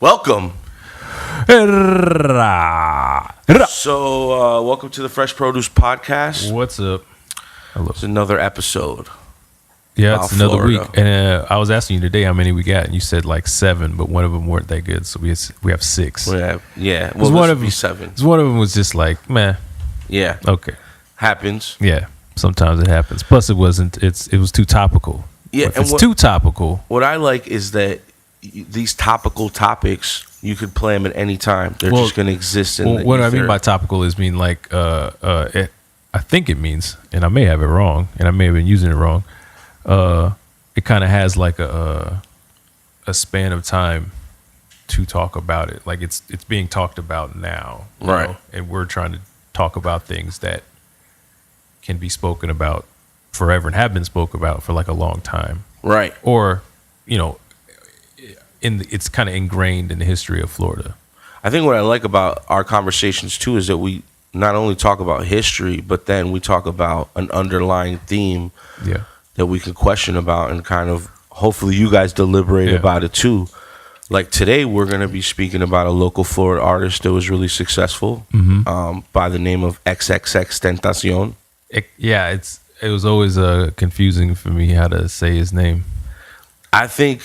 Welcome. Arrrea. So, welcome to the Fresh Produce Podcast. What's up? Hello. It's another episode. Yeah, it's another Florida. week. And I was asking you today how many we got, and you said like 7, but one of them weren't that good, so we have 6. Well, Because this one would of be them, 7. 'cause one of them was just like, meh. Yeah, Okay. happens. Yeah. Sometimes it happens. Plus, it wasn't. It was too topical. Yeah, If and it's too topical. What I like is that these topical topics, you could play them at any time. They're just going to exist in the what I ether. mean by topical is mean like I think it means, and I may have it wrong, and I may have been using it wrong. It kind of has like a span of time to talk about it. Like it's being talked about now, you Right? know? And we're trying to talk about things that can be spoken about forever and have been spoken about for like a long time, Right. or you know, it's kind of ingrained in the history of Florida. I think what I like about our conversations too is that we not only talk about history, but then we talk about an underlying theme Yeah. that we can question about, and kind of hopefully you guys deliberate about it too. Like today, we're going to be speaking about a local Florida artist that was really successful, by the name of XXXtentacion. It was always confusing for me how to say his name. I think,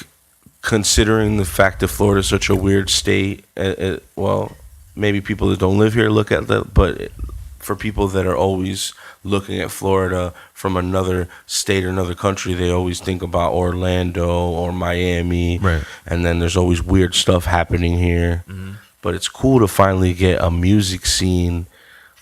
considering the fact that Florida is such a weird state, well, maybe people that don't live here look at that, but for people that are always looking at Florida from another state or another country, they always think about Orlando or Miami, Right. and then there's always weird stuff happening here. But it's cool to finally get a music scene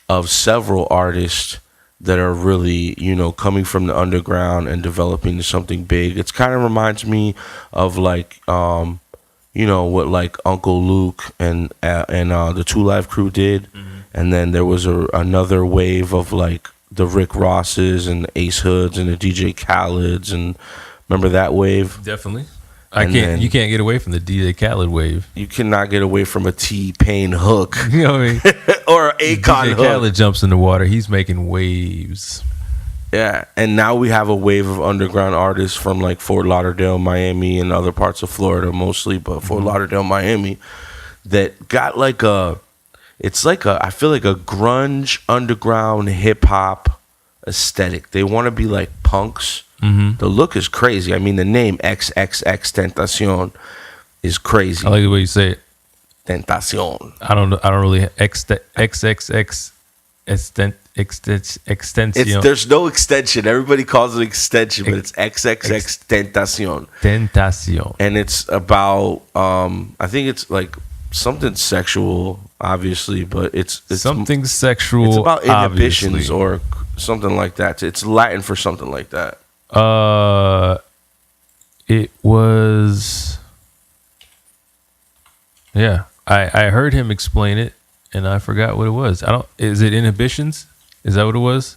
of several artists that are really, coming from the underground and developing to something big. It's kind of reminds me of like, what like Uncle Luke and the Two Live Crew did, and then there was another wave of like the Rick Rosses and the Ace Hoods and the DJ Khaleds, and remember that wave? Definitely. You can't get away from the DJ Khaled wave. You cannot get away from a T-Pain hook. You know what I mean? Or an Akon DJ hook. Khaled jumps in the water. He's making waves. Yeah, and now we have a wave of underground artists from like Fort Lauderdale, Miami, and other parts of Florida mostly, but Fort Lauderdale, Miami, that got like I feel like a grunge underground hip hop aesthetic. They want to be like punks. The look is crazy. I mean, the name XXXtentacion is crazy. I like the way you say it. Tentacion. I don't really XXX extension. There's no extension. Everybody calls it extension, but it's XXXtentacion. Tentacion. And it's about I think it's like something sexual, obviously, but it's something sexual. It's about inhibitions obviously. or something like that. It's Latin for something like that. It was. Yeah, I heard him explain it, and I forgot what it was. Is it inhibitions? Is that what it was?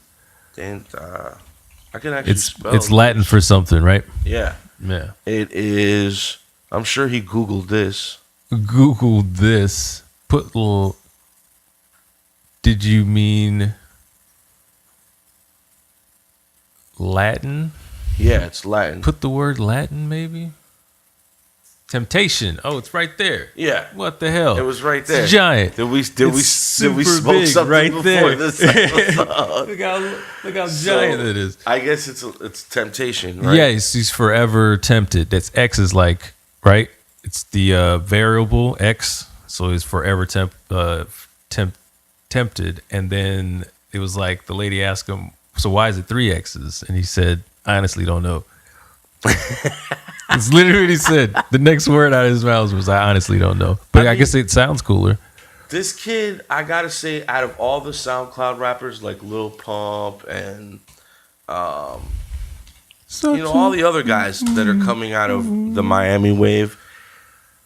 And I can actually spell. It's Latin for something, right? Yeah. Yeah. It is. I'm sure he Googled this. Googled this. Did you mean Latin? Yeah, it's Latin. Put the word Latin, maybe? Temptation. Oh, it's right there. Yeah. What the hell? It was right there. It's giant. Did we super smoke big something right before there. this episode? look how giant it is. I guess it's temptation, right? Yeah, he's forever tempted. That's X is like, right? It's the variable X, so he's forever tempted. And then it was like the lady asked him, so why is it 3 X's? And he said, I honestly don't know. It's literally what he said. The next word out of his mouth was, I honestly don't know. But I guess it sounds cooler. This kid, I gotta say, out of all the SoundCloud rappers like Lil Pump and all the other guys that are coming out of the Miami wave,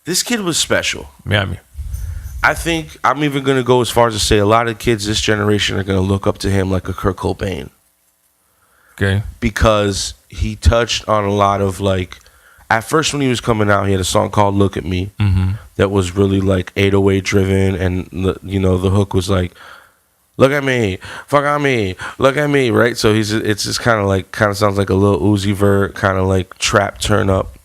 this kid was special. Miami. I think I'm even gonna go as far as to say a lot of kids this generation are gonna look up to him like a Kurt Cobain. Okay. Because he touched on a lot of like, at first when he was coming out, he had a song called "Look at Me" that was really like 808 driven, and the hook was like, "Look at me, fuck on me, look at me," right? So it's just kind of sounds like a little Uzi Vert kind of like trap turn up,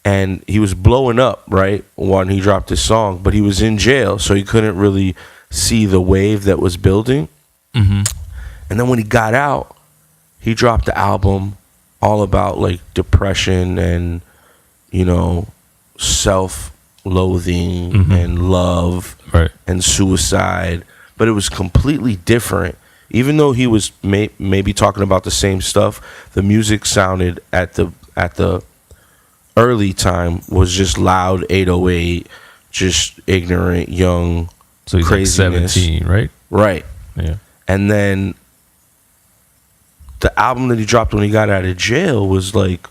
and he was blowing up right when he dropped his song, but he was in jail, so he couldn't really see the wave that was building. Mm-hmm. And then when he got out, he dropped the album all about like depression and, you know, self-loathing and love and suicide. But it was completely different. Even though he was maybe talking about the same stuff, the music sounded at the early time was just loud 808, just ignorant, young, so he's craziness. Like 17, right? Right. Yeah. And then the album that he dropped when he got out of jail was like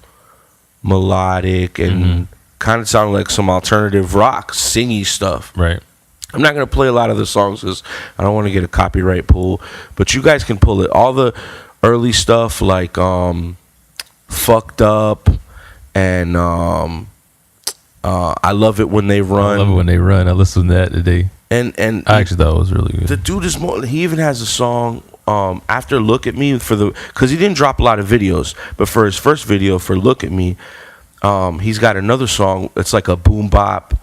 melodic and kind of sounded like some alternative rock, singy stuff. Right. I'm not going to play a lot of the songs because I don't want to get a copyright pull, but you guys can pull it. All the early stuff like Fucked Up and I Love It When They Run. I love it when they run. I listened to that today. And I actually thought it was really good. The dude is more. He even has a song after "Look at Me" because he didn't drop a lot of videos, but for his first video for "Look at Me," he's got another song. It's like a boom bap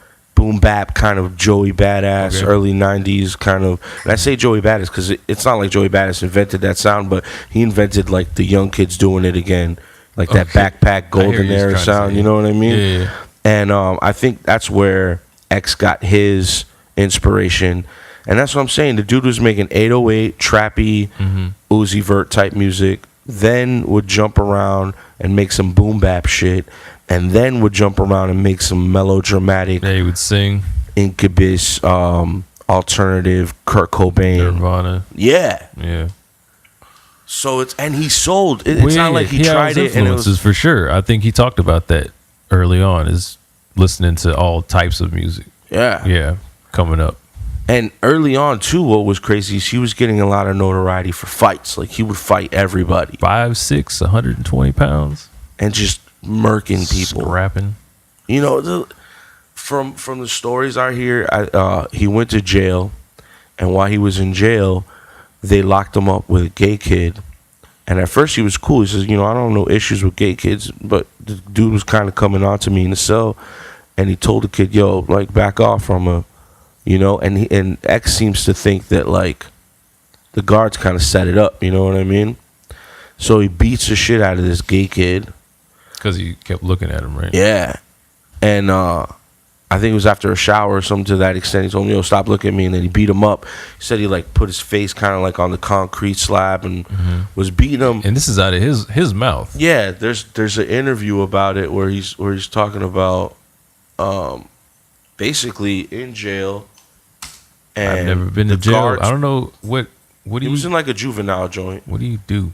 kind of Joey Badass, early '90s kind of. And I say Joey Badass because it's not like Joey Badass invented that sound, but he invented like the young kids doing it again, like that backpack golden era sound. You know what I mean? Yeah. And I think that's where X got his inspiration, and that's what I'm saying. The dude was making 808 trappy Uzi Vert type music, then would jump around and make some boom bap shit, and then would jump around and make some melodramatic. Yeah, he would sing Incubus, alternative Kurt Cobain, Nirvana. Yeah. So it's and he sold. It's not like he tried it and it was for sure. I think he talked about that early on, is listening to all types of music. Yeah. Coming up. And early on too, what was crazy is he was getting a lot of notoriety for fights. Like he would fight everybody. 5'6", 120 pounds. And just murking people. Scrapping. You know, from the stories I hear, he went to jail, and while he was in jail, they locked him up with a gay kid. And at first he was cool. He says, you know, I don't have no issues with gay kids, but the dude was kind of coming on to me in the cell, and he told the kid, yo, like back off from her. You know, and X seems to think that like the guards kind of set it up. You know what I mean? So he beats the shit out of this gay kid because he kept looking at him, right? Yeah, and I think it was after a shower or something to that extent. He told him, "Yo, stop looking at me," and then he beat him up. He said he like put his face kind of like on the concrete slab and was beating him. And this is out of his mouth. Yeah, there's an interview about it where he's talking about basically in jail. And I've never been to jail. I don't know what do you. He was in like a juvenile joint. What do you do?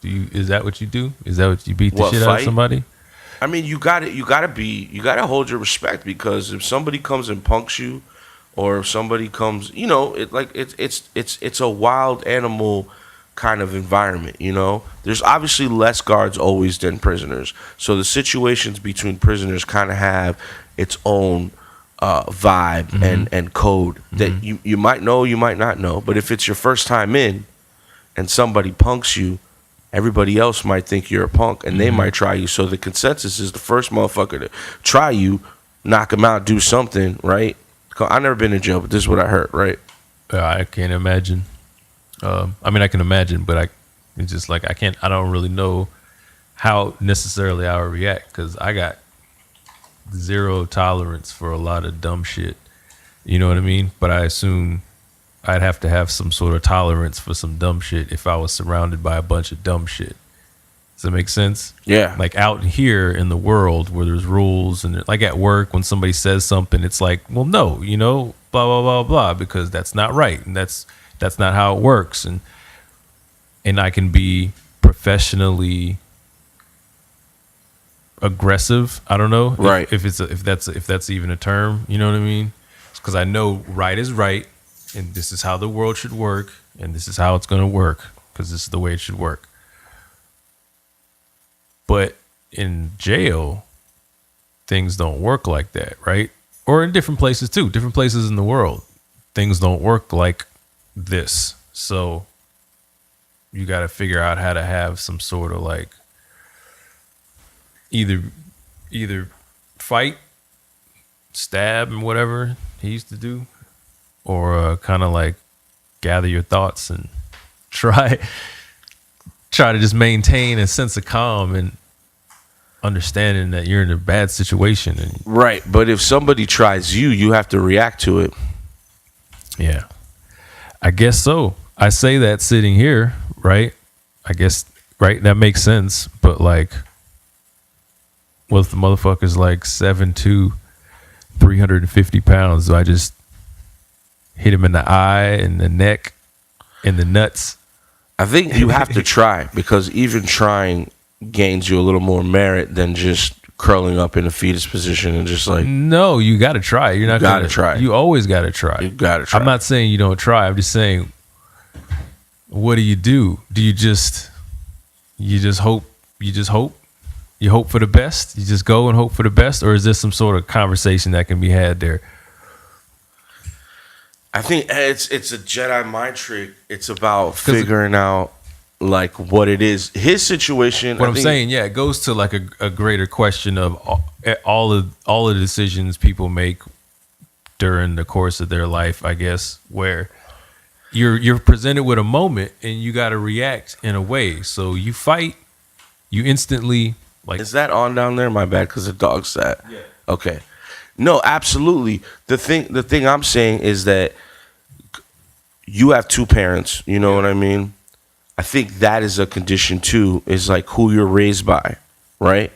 Is that what you do? Is that what you beat the shit out of somebody? I mean, you gotta hold your respect, because if somebody comes and punks you, or if somebody comes, you know, it's a wild animal kind of environment. You know, there's obviously less guards always than prisoners, so the situations between prisoners kind of have its own vibe and code that you might know, you might not know. But if it's your first time in and somebody punks you, everybody else might think you're a punk and they might try you. So the consensus is the first motherfucker to try you, knock him out, do something, right? I've never been in jail, but this is what I heard, right? I can't imagine. I mean, I can imagine, but it's just like I don't really know how necessarily I would react, because I got zero tolerance for a lot of dumb shit. You know what I mean? But I assume I'd have to have some sort of tolerance for some dumb shit if I was surrounded by a bunch of dumb shit. Does that make sense? Yeah. Like out here in the world where there's rules, and like at work when somebody says something, it's like, well, no, you know, blah, blah, blah, blah, because that's not right. And that's not how it works. And I can be professionally aggressive. I don't know, right? If that's even a term, you know what I mean? Because I know right is right, and this is how the world should work, and this is how it's going to work, because this is the way it should work. But in jail, things don't work like that, right? Or in different places too, different places in the world, things don't work like this. So you got to figure out how to have some sort of like either fight, stab, and whatever he used to do, or kind of like gather your thoughts and try to just maintain a sense of calm and understanding that you're in a bad situation. And right, but if somebody tries you have to react to it. Yeah, I guess so. I say that sitting here, right? I guess, right? That makes sense. But like, what if the motherfucker's like 7'2", 350 pounds? Do I just hit him in the eye, in the neck, in the nuts? I think you have to try, because even trying gains you a little more merit than just curling up in a fetus position and just like. No, you got to try. You're not gotta try. You always got to try. You got to try. I'm not saying you don't try. I'm just saying, what do? Do you just hope? You hope for the best? You just go and hope for the best? Or is there some sort of conversation that can be had there? I think it's a Jedi mind trick. It's about figuring out like what it is. His situation. What I'm saying, yeah, it goes to like a greater question of all the decisions people make during the course of their life, I guess, where you're presented with a moment and you got to react in a way. So you fight, you instantly like. Is that on down there? My bad, because the dog sat. Yeah. Okay. No, absolutely. The thing I'm saying is that you have two parents. You know what I mean? I think that is a condition too. Is like who you're raised by, right?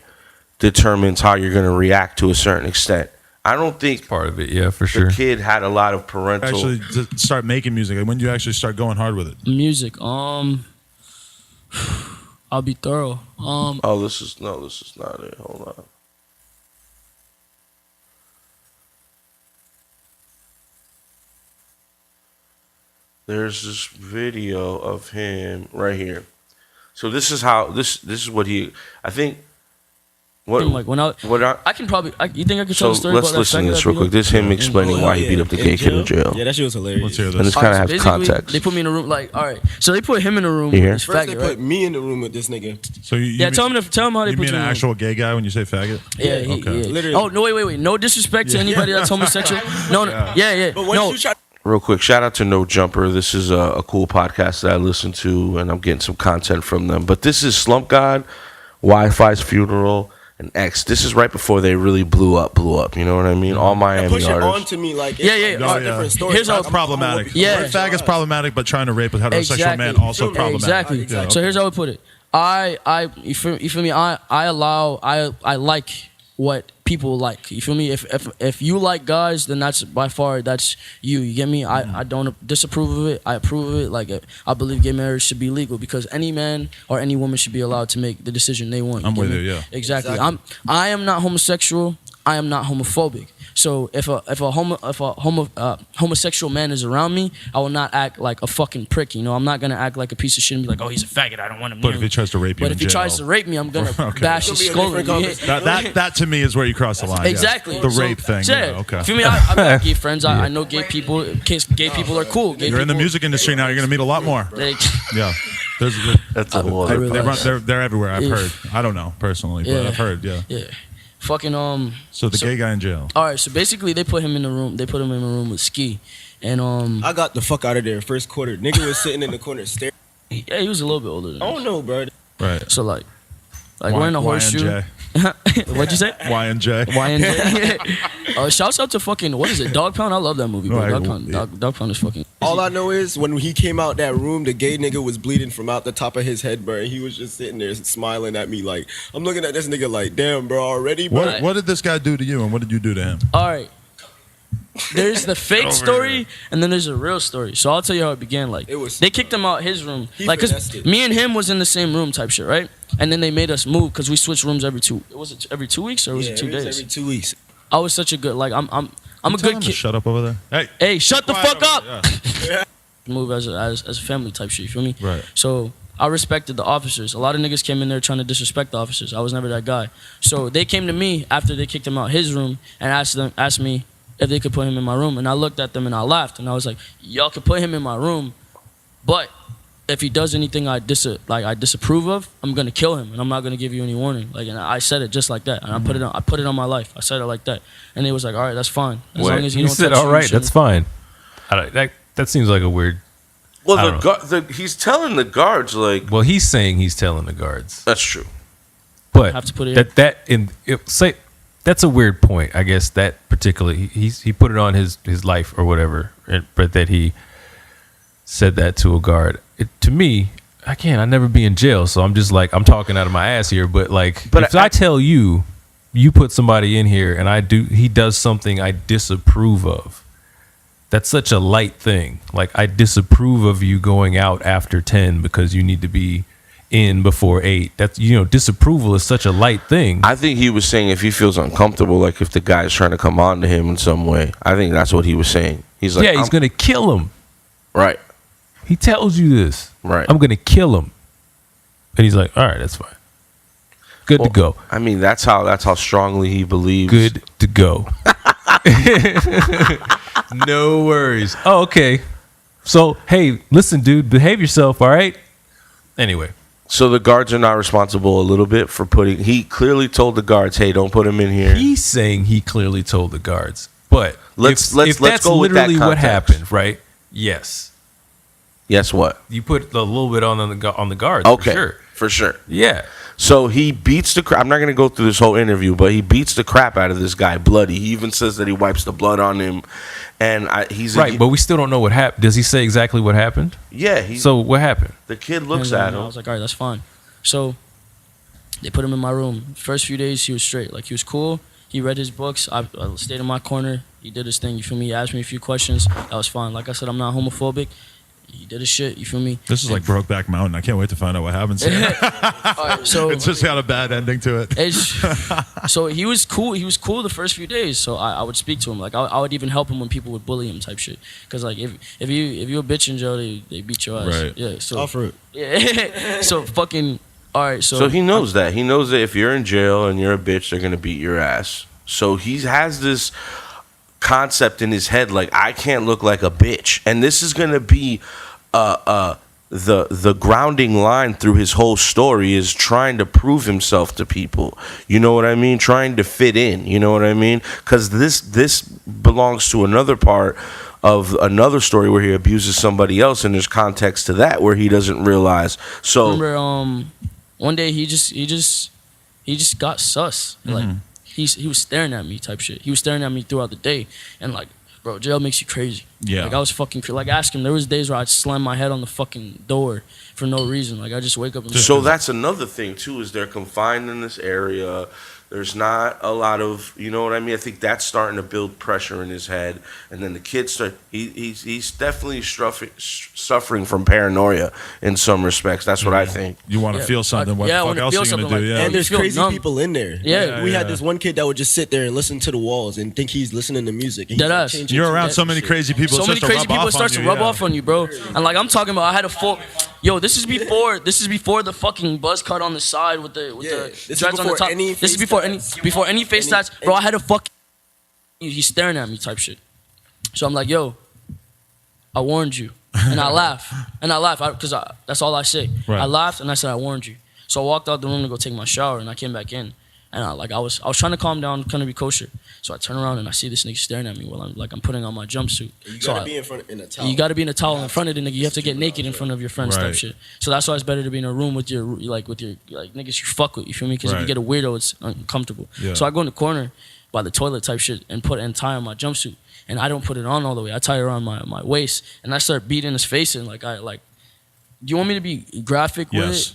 Determines how you're going to react to a certain extent. I don't think part of it, yeah, for sure. The kid had a lot of parental. Actually, to start making music. Like, when do you actually start going hard with it? Music. I'll be thorough. Oh, this is not it. Hold on. There's this video of him right here. So this is how this is what he. I think. What I can probably. You think I can tell a story about that? So let's listen to this real quick. This is him explaining why he beat up the gay kid in jail. Yeah, that shit was hilarious. Let's hear this. And this kind of has context. They put me in a room. Like, all right. So they put him in a room. You hear? With this First, faggot, they put me in the room with this nigga. So tell him how they you put mean an actual gay guy when you say faggot? Yeah, okay. yeah. Literally. Oh no, wait. No disrespect to anybody that's homosexual. No, yeah. But once you try. Real quick, shout out to No Jumper. This is a cool podcast that I listen to, and I'm getting some content from them. But this is Slump God, Wi-Fi's Funeral, and X. This is right before they really blew up. You know what I mean? All Miami Push it artists. on to me like it's yeah. different story. Here's how That's problematic. Yeah. Faggot's problematic, but trying to rape a heterosexual man also problematic. Exactly. Yeah, okay. So here's how I put it. You feel me? I like what people like. You feel me? If you like guys, then that's by far that's you. You get me? I don't disapprove of it. I approve of it. Like, I believe gay marriage should be legal because any man or any woman should be allowed to make the decision they want. I'm with you, yeah. Exactly. I am not homosexual. I am not homophobic. So if a homosexual man is around me, I will not act like a fucking prick. You know, I'm not gonna act like a piece of shit and be like, oh, he's a faggot. I don't want him. But if he tries to rape you, but if he tries to rape me, I'm gonna bash his skull. That to me is where you cross the line. Exactly. Yeah. The rape thing. Yeah, okay. Feel me? I've got gay friends. I know gay people. Gay people are cool. You're in the music industry now. You're gonna meet a lot more. Yeah. That's a whole they're everywhere. I've heard. I don't know personally, but I've heard. Yeah. Yeah. Fucking So the gay guy in jail. All right. So basically, they put him in the room. They put him in a room with Ski, and I got the fuck out of there first quarter. Nigga was sitting in the corner staring. Yeah, he was a little bit older than I don't know, bro. Right. So like we're in a horseshoe. What'd you say? Y&J. Shouts out to fucking, what is it, Dog Pound? I love that movie, bro. Dog Pound is fucking. All I know is when he came out that room, the gay nigga was bleeding from out the top of his head, bro. And he was just sitting there smiling at me like, I'm looking at this nigga like, damn, bro, already, bro. What did this guy do to you, and what did you do to him? All right. There's the fake story, and then there's a real story. So I'll tell you how it began. Like, they kicked him out his room, like, cause me and him was in the same room, type shit, right? And then they made us move because we switched rooms every 2. Was it every 2 weeks or was it 2 days? Every 2 weeks. I was such a good, like, I'm a good kid. Shut up over there. Hey, shut the fuck up. Yeah. Move as a family type shit. You feel me? Right. So I respected the officers. A lot of niggas came in there trying to disrespect the officers. I was never that guy. So they came to me after they kicked him out his room and asked me if they could put him in my room. And I looked at them and I laughed. And I was like, y'all could put him in my room, but if he does anything I disapprove of, I'm gonna kill him, and I'm not gonna give you any warning. Like, and I said it just like that, and I put it on my life. I said it like that, and they was like, all right, that's fine. As long as you don't said, touch all me, right, that's fine. That seems like a weird. Well, he's telling the guards like. Well, he's saying he's telling the guards. That's true. But have to put it that's a weird point. I guess that particular he put it on his life or whatever, but that he said that to a guard. To me, I never be in jail, so I'm just like, I'm talking out of my ass here. But if I tell you put somebody in here and he does something I disapprove of, that's such a light thing. Like, I disapprove of you going out after 10 because you need to be in before 8. That's, disapproval is such a light thing. I think he was saying if he feels uncomfortable, like if the guy's trying to come on to him in some way. I think that's what he was saying. He's like, he's gonna kill him. Right. He tells you this. Right. I'm gonna kill him. And he's like, all right, that's fine. Good to go. I mean, that's how strongly he believes. Good to go. No worries. Oh, okay. So, hey, listen, dude, behave yourself, all right? Anyway. So the guards are not responsible a little bit for he clearly told the guards, hey, don't put him in here. He's saying he clearly told the guards. But let's that's go with that literally what context. happened, right? Yes. Yes, what? You put a little bit on the guards, okay, for sure. For sure. Yeah. So he beats the crap. I'm not going to go through this whole interview, but he beats the crap out of this guy, bloody. He even says that he wipes the blood on him, and he's right. But we still don't know what happened. Does he say exactly what happened? Yeah. So what happened? The kid looks at him. I was like, all right, that's fine. So they put him in my room. First few days, he was straight. Like, he was cool. He read his books. I stayed in my corner. He did his thing. You feel me? He asked me a few questions. That was fine. Like I said, I'm not homophobic. He did his shit. You feel me? This is like Brokeback Mountain. I can't wait to find out what happens here. Alright, so It's just got a bad ending to it. So he was cool. He was cool the first few days. So I would speak to him. Like, I would even help him when people would bully him, type shit. Cause like if you a bitch in jail, they beat your ass. Right. Yeah. So Offer it. Yeah. So fucking. All right. So he knows that. He knows that if you're in jail and you're a bitch, they're gonna beat your ass. So he has this concept in his head, like, I can't look like a bitch, and this is gonna be the grounding line through his whole story is trying to prove himself to people. You know what I mean? Trying to fit in. You know what I mean? Because this belongs to another part of another story where he abuses somebody else, and there's context to that where he doesn't realize. So remember, one day he just got sus. Like, he was staring at me, type shit. He was staring at me throughout the day, and like, bro, jail makes you crazy. Yeah. Like, I was fucking like, ask him. There was days where I'd slam my head on the fucking door for no reason. Like, I just wake up and So that's another thing too, is they're confined in this area. There's not a lot of, you know what I mean? I think that's starting to build pressure in his head. And then the kids he's definitely suffering from paranoia in some respects. That's what I think. You want to feel something. What the fuck else are you going to do? Like, And there's feel crazy numb. people in there. Yeah. We had this one kid that would just sit there and listen to the walls and think he's listening to music. And Deadass. changing You're around to so many shit. crazy people. So many crazy people start to rub off on you, bro. And like, I'm talking about, I had a full. Yo, this is before the fucking buzz cut on the side with the This is dreads on the before top. any This is face before any face tats, bro. I had a fucking. He's staring at me, type shit. So I'm like, yo, I warned you, and I laugh, because that's all I say. Right. I laughed and I said I warned you. So I walked out the room to go take my shower, and I came back in, and I was trying to calm down, trying to be kosher. So I turn around and I see this nigga staring at me while I'm putting on my jumpsuit. You So gotta be in a towel. You got to be in a towel in front of the nigga. You have to get naked in front of your friends, type Right. shit. So that's why it's better to be in a room with your niggas you fuck with. You feel me? Because if you Right. get a weirdo, it's uncomfortable. Yeah. So I go in the corner by the toilet type shit and tie on my jumpsuit, and I don't put it on all the way. I tie it around my waist, and I start beating his face in. Like, do you want me to be graphic with Yes. it?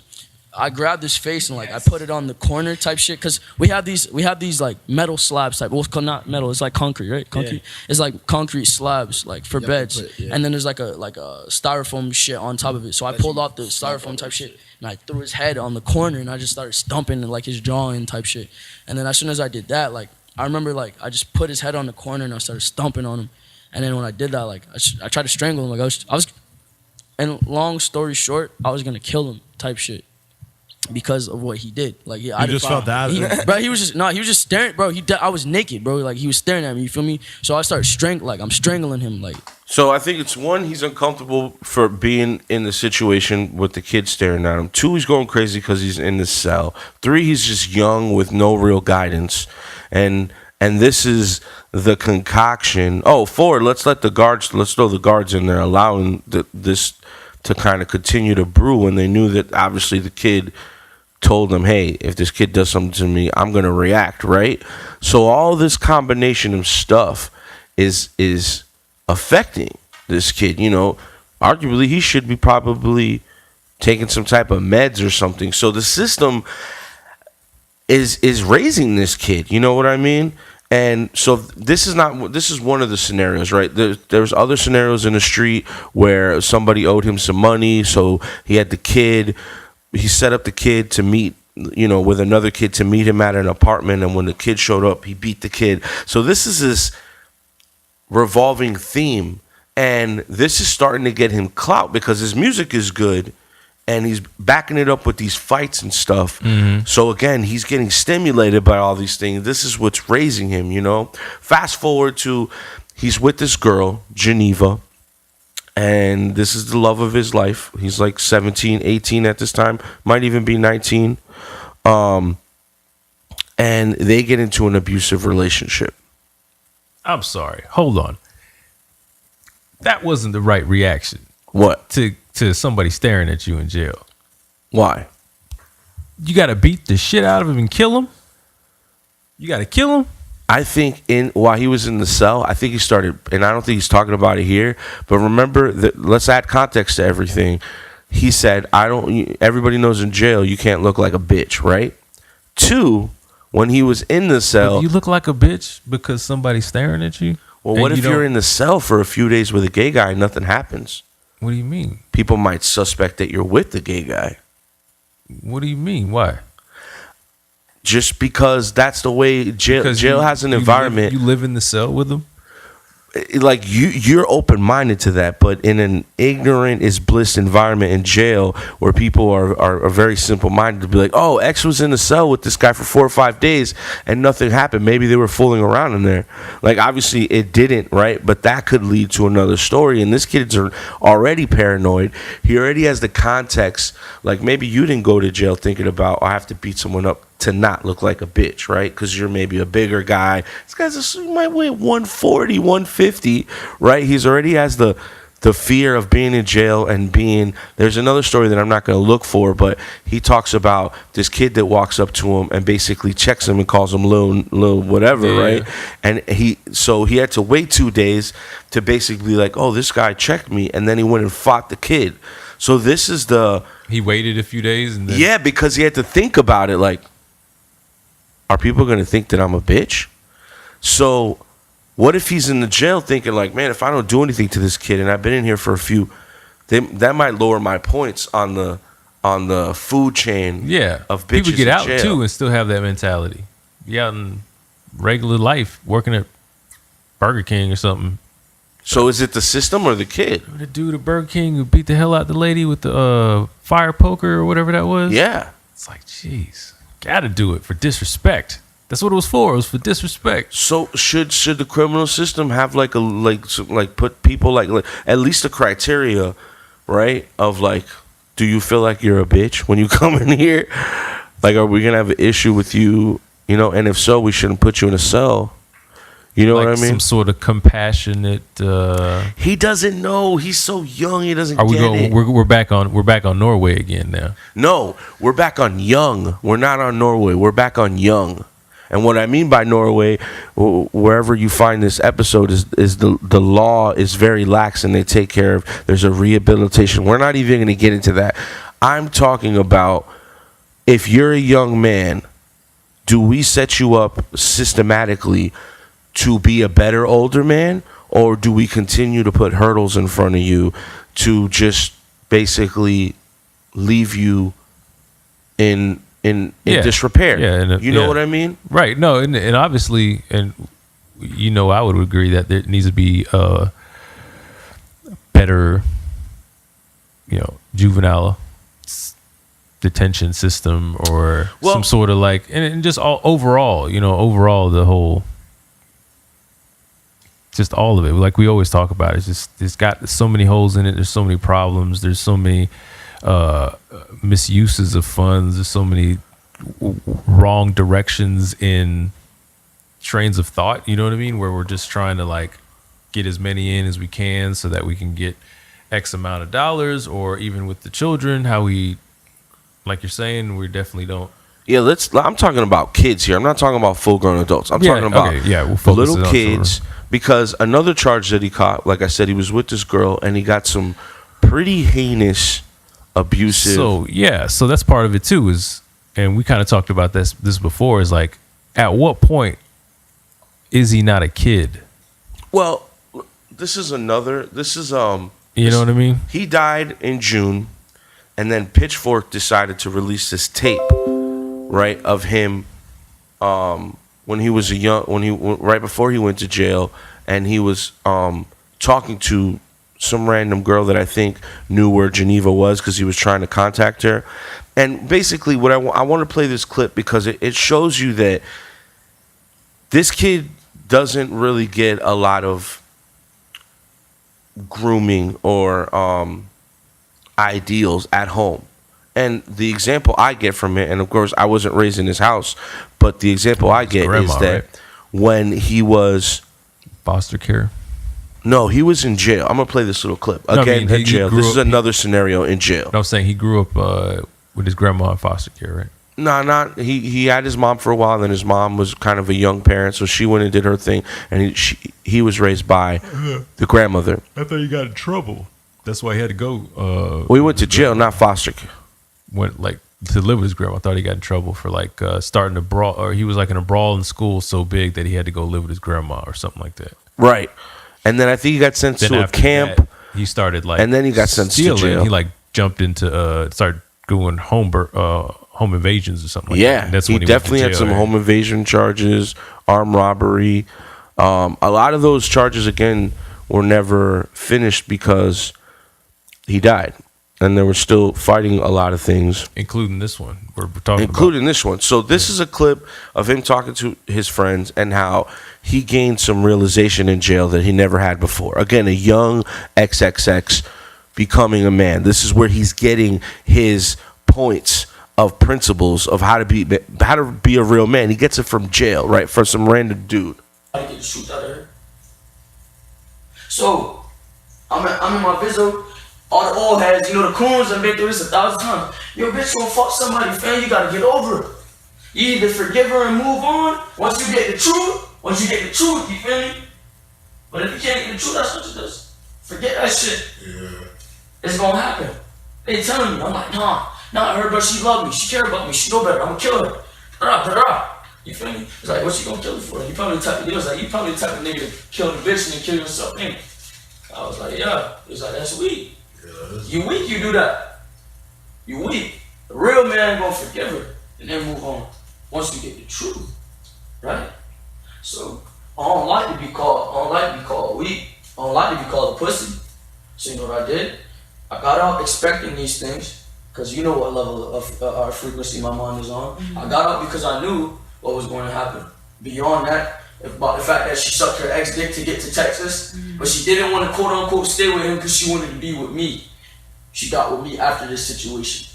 I grabbed his face and I put it on the corner type shit, because we have these like metal slabs type. Well, not metal. It's like concrete, right? Concrete. Yeah. It's like concrete slabs, like for beds. And then there's like a styrofoam shit on top of it. So I pulled off the styrofoam type shit and I threw his head on the corner and I just started stomping like his jaw in type shit. And then as soon as I did that, like, I remember like I just put his head on the corner and I started stomping on him. And then when I did that, like I tried to strangle him. Like I was. And long story short, I was gonna kill him type shit. because of what he did. Like, I just felt that? bro. He was just staring, bro. I was naked, bro. Like, he was staring at me. You feel me? So I started I'm strangling him, like. So I think it's one, he's uncomfortable for being in the situation with the kid staring at him. 2, he's going crazy because he's in the cell. 3, he's just young with no real guidance, and this is the concoction. 4, let's throw the guards in there, allowing this to kind of continue to brew when they knew that obviously the kid told them, hey, if this kid does something to me, I'm going to react, right? So all this combination of stuff is affecting this kid. You know, arguably he should be probably taking some type of meds or something. So the system is raising this kid, you know what I mean? And so this is one of the scenarios, right? There's other scenarios in the street where somebody owed him some money, so he had the kid. He set up the kid to meet, you know, with another kid to meet him at an apartment, and when the kid showed up, he beat the kid. So this is this revolving theme, and this is starting to get him clout because his music is good. And he's backing it up with these fights and stuff. Mm-hmm. So again, he's getting stimulated by all these things. This is what's raising him, you know. Fast forward to he's with this girl, Geneva, and this is the love of his life. He's like 17, 18 at this time, might even be 19. And they get into an abusive relationship. I'm sorry. Hold on. That wasn't the right reaction. What? To somebody staring at you in jail. Why? You got to beat the shit out of him and kill him? You got to kill him? I think while he was in the cell, I think he started, and I don't think he's talking about it here, but remember that, let's add context to everything. He said, everybody knows in jail you can't look like a bitch, right? 2, when he was in the cell. But you look like a bitch because somebody's staring at you? Well, what if you're in the cell for a few days with a gay guy and nothing happens? What do you mean? People might suspect that you're with the gay guy. What do you mean? Why? Just because that's the way jail has an environment. You live in the cell with them? Like you're open-minded to that, but in an ignorant is bliss environment in jail where people are very simple-minded to be like, oh, X was in the cell with this guy for 4 or 5 days and nothing happened. Maybe they were fooling around in there. Like, obviously it didn't, right? But that could lead to another story. And this kid's already paranoid. He already has the context. Like, maybe you didn't go to jail thinking about, I have to beat someone up to not look like a bitch, right? Because you're maybe a bigger guy. This guy's might weigh 140, 150, right? He's already has the fear of being in jail and there's another story that I'm not going to look for, but he talks about this kid that walks up to him and basically checks him and calls him little whatever, yeah. Right? And he had to wait 2 days to basically like, oh, this guy checked me, and then he went and fought the kid. So this is he waited a few days and then... Yeah, because he had to think about it, like, are people going to think that I'm a bitch? So what if he's in the jail thinking like, man, if I don't do anything to this kid and I've been in here for a few, that might lower my points on the food chain. Yeah, of bitches. People get out jail. too and still have that mentality. Be out in regular life working at Burger King or something. So is it the system or the kid? The dude at Burger King who beat the hell out the lady with the fire poker or whatever that was? Yeah. It's like, jeez. Gotta do it for disrespect. That's what it was for. It was for disrespect. So should the criminal system have put people like at least a criteria, right? Of like, do you feel like you're a bitch when you come in here? Like, are we gonna have an issue with you? You know, and if so, we shouldn't put you in a cell. You know like what I mean? Some sort of compassionate. He doesn't know. He's so young. He doesn't. We're back on Norway again now. No, we're back on young. We're not on Norway. We're back on young. And what I mean by Norway, wherever you find this episode, is the law is very lax and they take care of. There's a rehabilitation. We're not even going to get into that. I'm talking about if you're a young man, do we set you up systematically to be a better older man, or do we continue to put hurdles in front of you to just basically leave you in disrepair? Yeah, you know what I mean? Right. No, and obviously, and you know, I would agree that there needs to be better, juvenile detention system or Well- some sort of like, and just overall, the whole, just all of it. Like we always talk about, it's got so many holes in it. There's so many problems. There's so many misuses of funds. There's so many wrong directions in trains of thought. You know what I mean? Where we're just trying to like get as many in as we can so that we can get X amount of dollars, or even with the children, how we, like you're saying, we definitely don't. Yeah, I'm talking about kids here. I'm not talking about full-grown adults. I'm talking about we'll focus little on kids. Because another charge that he caught, like I said, he was with this girl and he got some pretty heinous, abusive. So that's part of it too. And we kind of talked about this before. Is like, at what point is he not a kid? Well, this is you know what I mean? He died in June, and then Pitchfork decided to release this tape, right, of him when he was right before he went to jail, and he was talking to some random girl that I think knew where Geneva was because he was trying to contact her. And basically, what I want to play this clip because it shows you that this kid doesn't really get a lot of grooming or ideals at home. And the example I get from it, and of course I wasn't raised in his house, but the example I get is that when he was foster care. No, he was in jail. I'm gonna play this little clip again. In jail. This is another scenario in jail. I'm saying he grew up with his grandma in foster care, right? No, not he had his mom for a while. Then his mom was kind of a young parent, so she went and did her thing, and he was raised by the grandmother. I thought he got in trouble. That's why he had to go. Well, he went to jail, not foster care. Went like to live with his grandma. I thought he got in trouble for like starting a brawl, or he was like in a brawl in school so big that he had to go live with his grandma or something like that. Right, and then I think he got sent to a camp. That, he started like, and then he got sent to jail. He like jumped into started doing home invasions or something like that. Yeah, That's he when definitely went to jail, had some home invasion charges, armed robbery. A lot of those charges again were never finished because he died. And they were still fighting a lot of things, including this one we're talking about. This one. So this is a clip of him talking to his friends and how he gained some realization in jail that he never had before. Again, a young XXX becoming a man. This is where he's getting his points of principles of how to be a real man. He gets it from jail, right? From some random dude. I get the truth out of her. So I'm in my Vizzo. All the old heads, the coons have been through this 1,000 times. Yo, bitch, gonna fuck somebody, fam. You gotta get over it. You either forgive her and move on. Once you get the truth, you feel me? But if you can't get the truth, that's what you do. Forget that shit. Yeah. It's gonna happen. They telling me, I'm like, nah, her, but she love me. She care about me. She know better. I'm gonna kill her. Da-da. You feel me? It's like, what you gonna kill her for? You probably the type of nigga to kill the bitch and then kill yourself anyway. I was like, yeah. He was like, that's weak. You weak, you do that. You weak. The real man gonna forgive her and then move on. Once you get the truth, right? So I don't like to be called weak. I don't like to be called a pussy. So you know what I did? I got out expecting these things, because you know what level of frequency my mind is on. Mm-hmm. I got out because I knew what was going to happen. Beyond that, about the fact that she sucked her ex dick to get to Texas, but she didn't want to quote unquote stay with him because she wanted to be with me. She got with me after this situation.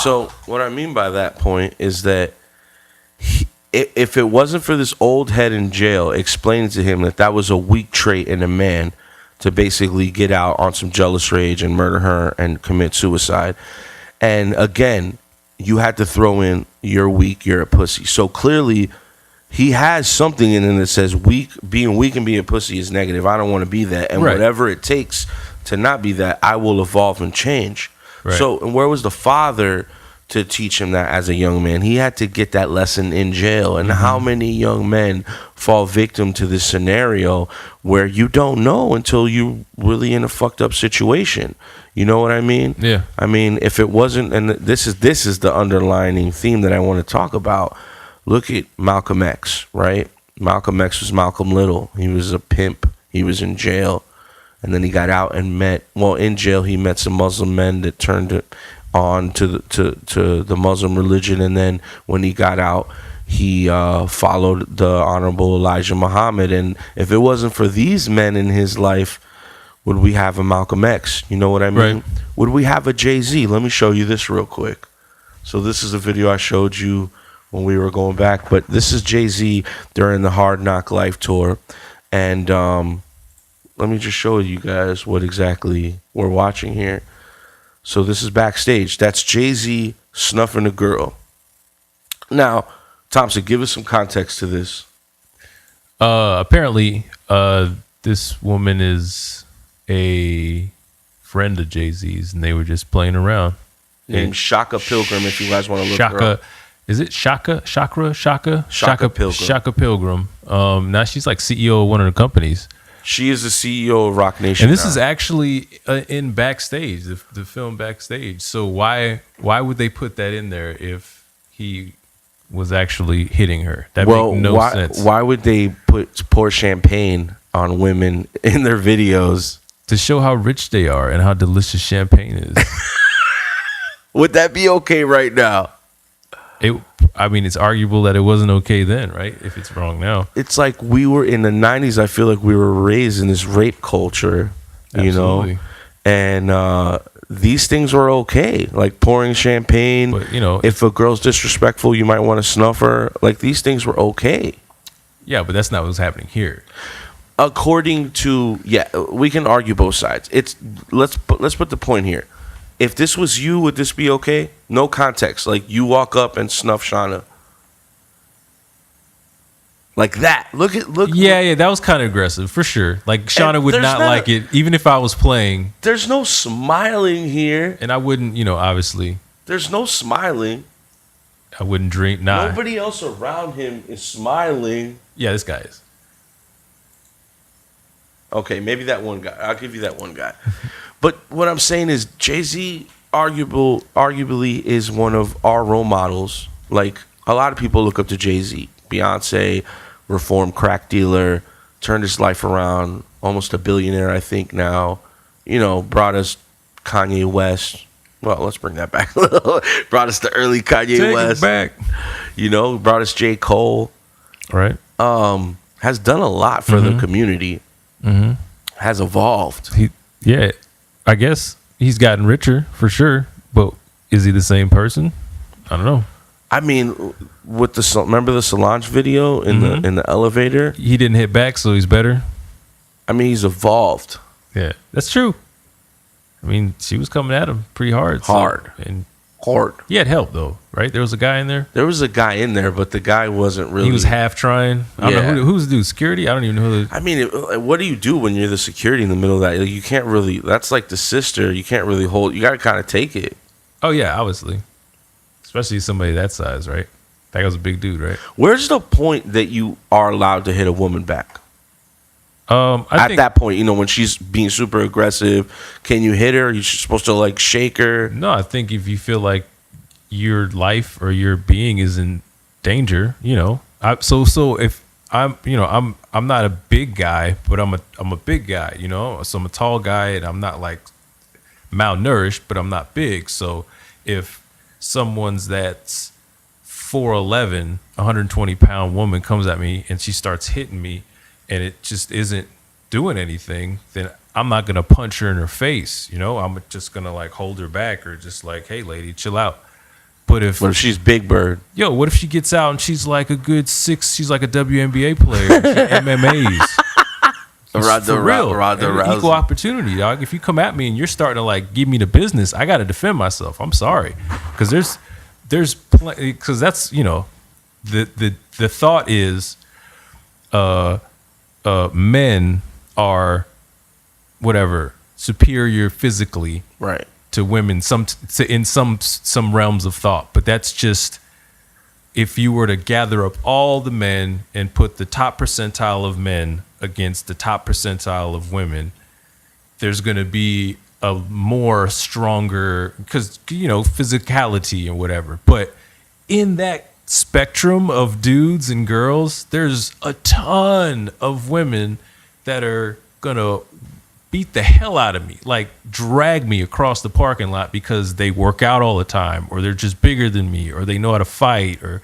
So what I mean by that point is that if it wasn't for this old head in jail explaining to him that was a weak trait in a man to basically get out on some jealous rage and murder her and commit suicide, and again, you had to throw in you're weak, you're a pussy. So clearly he has something in him that says being weak and being a pussy is negative. I don't want to be that. And whatever it takes to not be that, I will evolve and change. Right. So, and where was the father to teach him that as a young man? He had to get that lesson in jail. And how many young men fall victim to this scenario where you don't know until you're really in a fucked up situation? You know what I mean? Yeah. I mean, if it wasn't, and this is the underlining theme that I want to talk about. Look at Malcolm X, right? Malcolm X was Malcolm Little. He was a pimp. He was in jail. and then he got out and in jail he met some Muslim men that turned it on to the Muslim religion, and then when he got out, he followed the Honorable Elijah Muhammad. And if it wasn't for these men in his life, would we have a Malcolm X? You know what I mean? Right. Would we have a Jay-Z? Let me show you this real quick. So this is a video I showed you when we were going back, but this is Jay-Z during the Hard Knock Life tour. And let me just show you guys what exactly we're watching here. So this is backstage. That's Jay-Z snuffing a girl. Now, Thompson, give us some context to this. Apparently, this woman is a friend of Jay-Z's, and they were just playing around. Named Shaka Pilgrim, if you guys want to look her Shaka, up. is it Shaka Pilgrim? Shaka Pilgrim. Now she's like CEO of one of the companies. She is the CEO of Rock Nation. And this now. is actually in Backstage, the film Backstage. So why would they put that in there if he was actually hitting her? That makes no sense. Why would they pour champagne on women in their videos? To show how rich they are and how delicious champagne is. Would that be okay right now? It's arguable that it wasn't okay then, right? If it's wrong now. It's like we were in the 90s. I feel like we were raised in this rape culture, you Absolutely. know? And these things were okay. Like pouring champagne. But, you know, if a girl's disrespectful, you might want to snuff her. Like, these things were okay. Yeah, but that's not what's happening here. According to, we can argue both sides. Let's put the point here. If this was you, would this be okay? No context. Like, you walk up and snuff Shauna. Like that. Look. Yeah, that was kind of aggressive, for sure. Like, Shauna would not like it, even if I was playing. There's no smiling here. And I wouldn't, obviously. There's no smiling. I wouldn't drink. Nah. Nobody else around him is smiling. Yeah, this guy is. Okay, maybe that one guy. I'll give you that one guy. But what I'm saying is Jay-Z arguably is one of our role models. Like, a lot of people look up to Jay-Z. Beyonce, reformed crack dealer, turned his life around, almost a billionaire, I think now. Brought us Kanye West. Well, let's bring that back a little. Brought us the early Kanye West. Take it back. Brought us J. Cole. Right. Has done a lot for the community. Mm-hmm. Has evolved. I guess he's gotten richer for sure, but is he the same person? I don't know. I mean, remember the Solange video in the elevator? He didn't hit back, so he's better. I mean, he's evolved. Yeah, that's true. I mean, she was coming at him pretty hard. Hard. He had help though, right? There was a guy in there. There was a guy in there, but the guy wasn't really. He was half trying. I don't know who's the dude. Security? I don't even know who. I mean, what do you do when you're the security in the middle of that? You can't really. That's like the sister. You can't really hold. You got to kind of take it. Oh yeah, obviously. Especially somebody that size, right? That was a big dude, right? Where's the point that you are allowed to hit a woman back? I At think, that point, when she's being super aggressive, can you hit her? You're supposed to like shake her. No, I think if you feel like your life or your being is in danger, so if I'm not a big guy, but I'm a big guy, so I'm a tall guy and I'm not like malnourished, but I'm not big. So if someone's that's 4'11", 120-pound woman comes at me and she starts hitting me and it just isn't doing anything, then I'm not gonna punch her in her face. I'm just gonna like hold her back or just like, hey lady, chill out. But if she's Big Bird? What if she gets out and she's like a good 6, she's like a WNBA player, she MMAs. For real. Equal opportunity, dog. If you come at me and you're starting to like give me the business, I got to defend myself. I'm sorry, because there's plenty. Because that's the thought is, men are whatever superior physically, right, to women. In some realms of thought, but that's just. If you were to gather up all the men and put the top percentile of men against the top percentile of women, there's going to be a more stronger, because, physicality and whatever. But in that spectrum of dudes and girls, there's a ton of women that are going to beat the hell out of me, like drag me across the parking lot because they work out all the time, or they're just bigger than me, or they know how to fight, or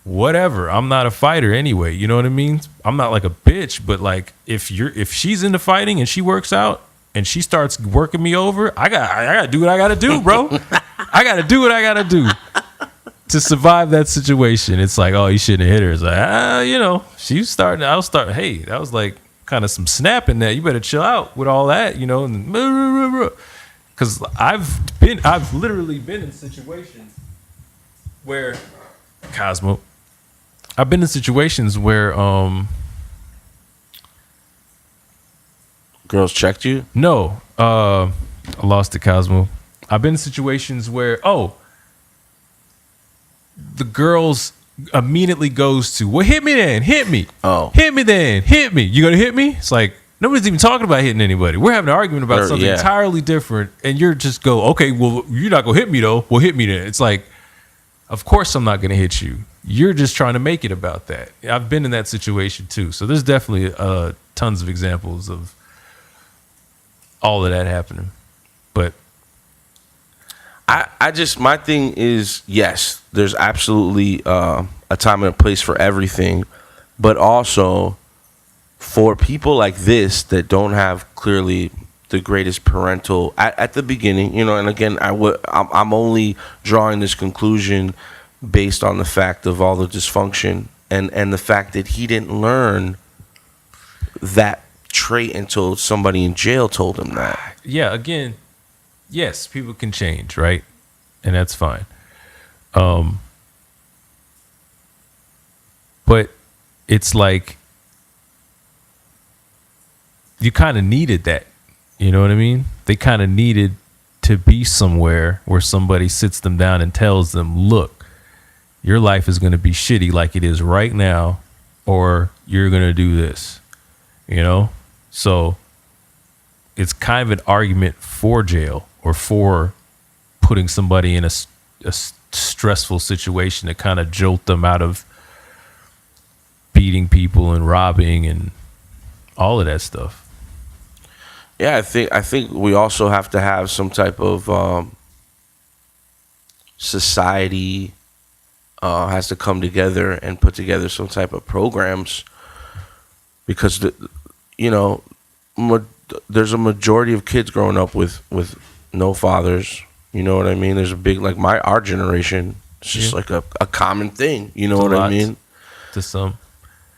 whatever. I'm not a fighter anyway. You know what I mean? I'm not like a bitch, but like if she's into fighting and she works out and she starts working me over, I gotta do what I gotta do, bro. I gotta do what I gotta do to survive that situation. It's like, oh, you shouldn't have hit her. It's like, you know, she's starting. Hey, that was like kind of some snap in there. You better chill out with all that, you know. Because I've literally been in situations where Cosmo. I've been in situations where girls checked you? No, I lost it, Cosmo. I've been in situations where the girls immediately goes to, well, hit me then, hit me. Oh. Hit me then, hit me. You gonna hit me? It's like, nobody's even talking about hitting anybody. We're having an argument about something entirely different, and you're just go, okay, well, you're not gonna hit me though. Well, hit me then. It's like, of course I'm not gonna hit you. You're just trying to make it about that. I've been in that situation too. So there's definitely tons of examples of all of that happening. But I just, my thing is, yes, there's absolutely a time and a place for everything, but also for people like this that don't have clearly the greatest parental at the beginning, you know. And again, I'm only drawing this conclusion based on the fact of all the dysfunction and the fact that he didn't learn that trait until somebody in jail told him that. Yeah, again, yes, people can change, right? And that's fine. But it's like you kind of needed that. You know what I mean? They kind of needed to be somewhere where somebody sits them down and tells them, look, your life is going to be shitty like it is right now, or you're going to do this, you know? So it's kind of an argument for jail or for putting somebody in a stressful situation to kind of jolt them out of beating people and robbing and all of that stuff. Yeah, I think we also have to have some type of society has to come together and put together some type of programs, because there's a majority of kids growing up with no fathers. You know what I mean? There's a big, like our generation. It's just like a common thing. You know what I mean? To some.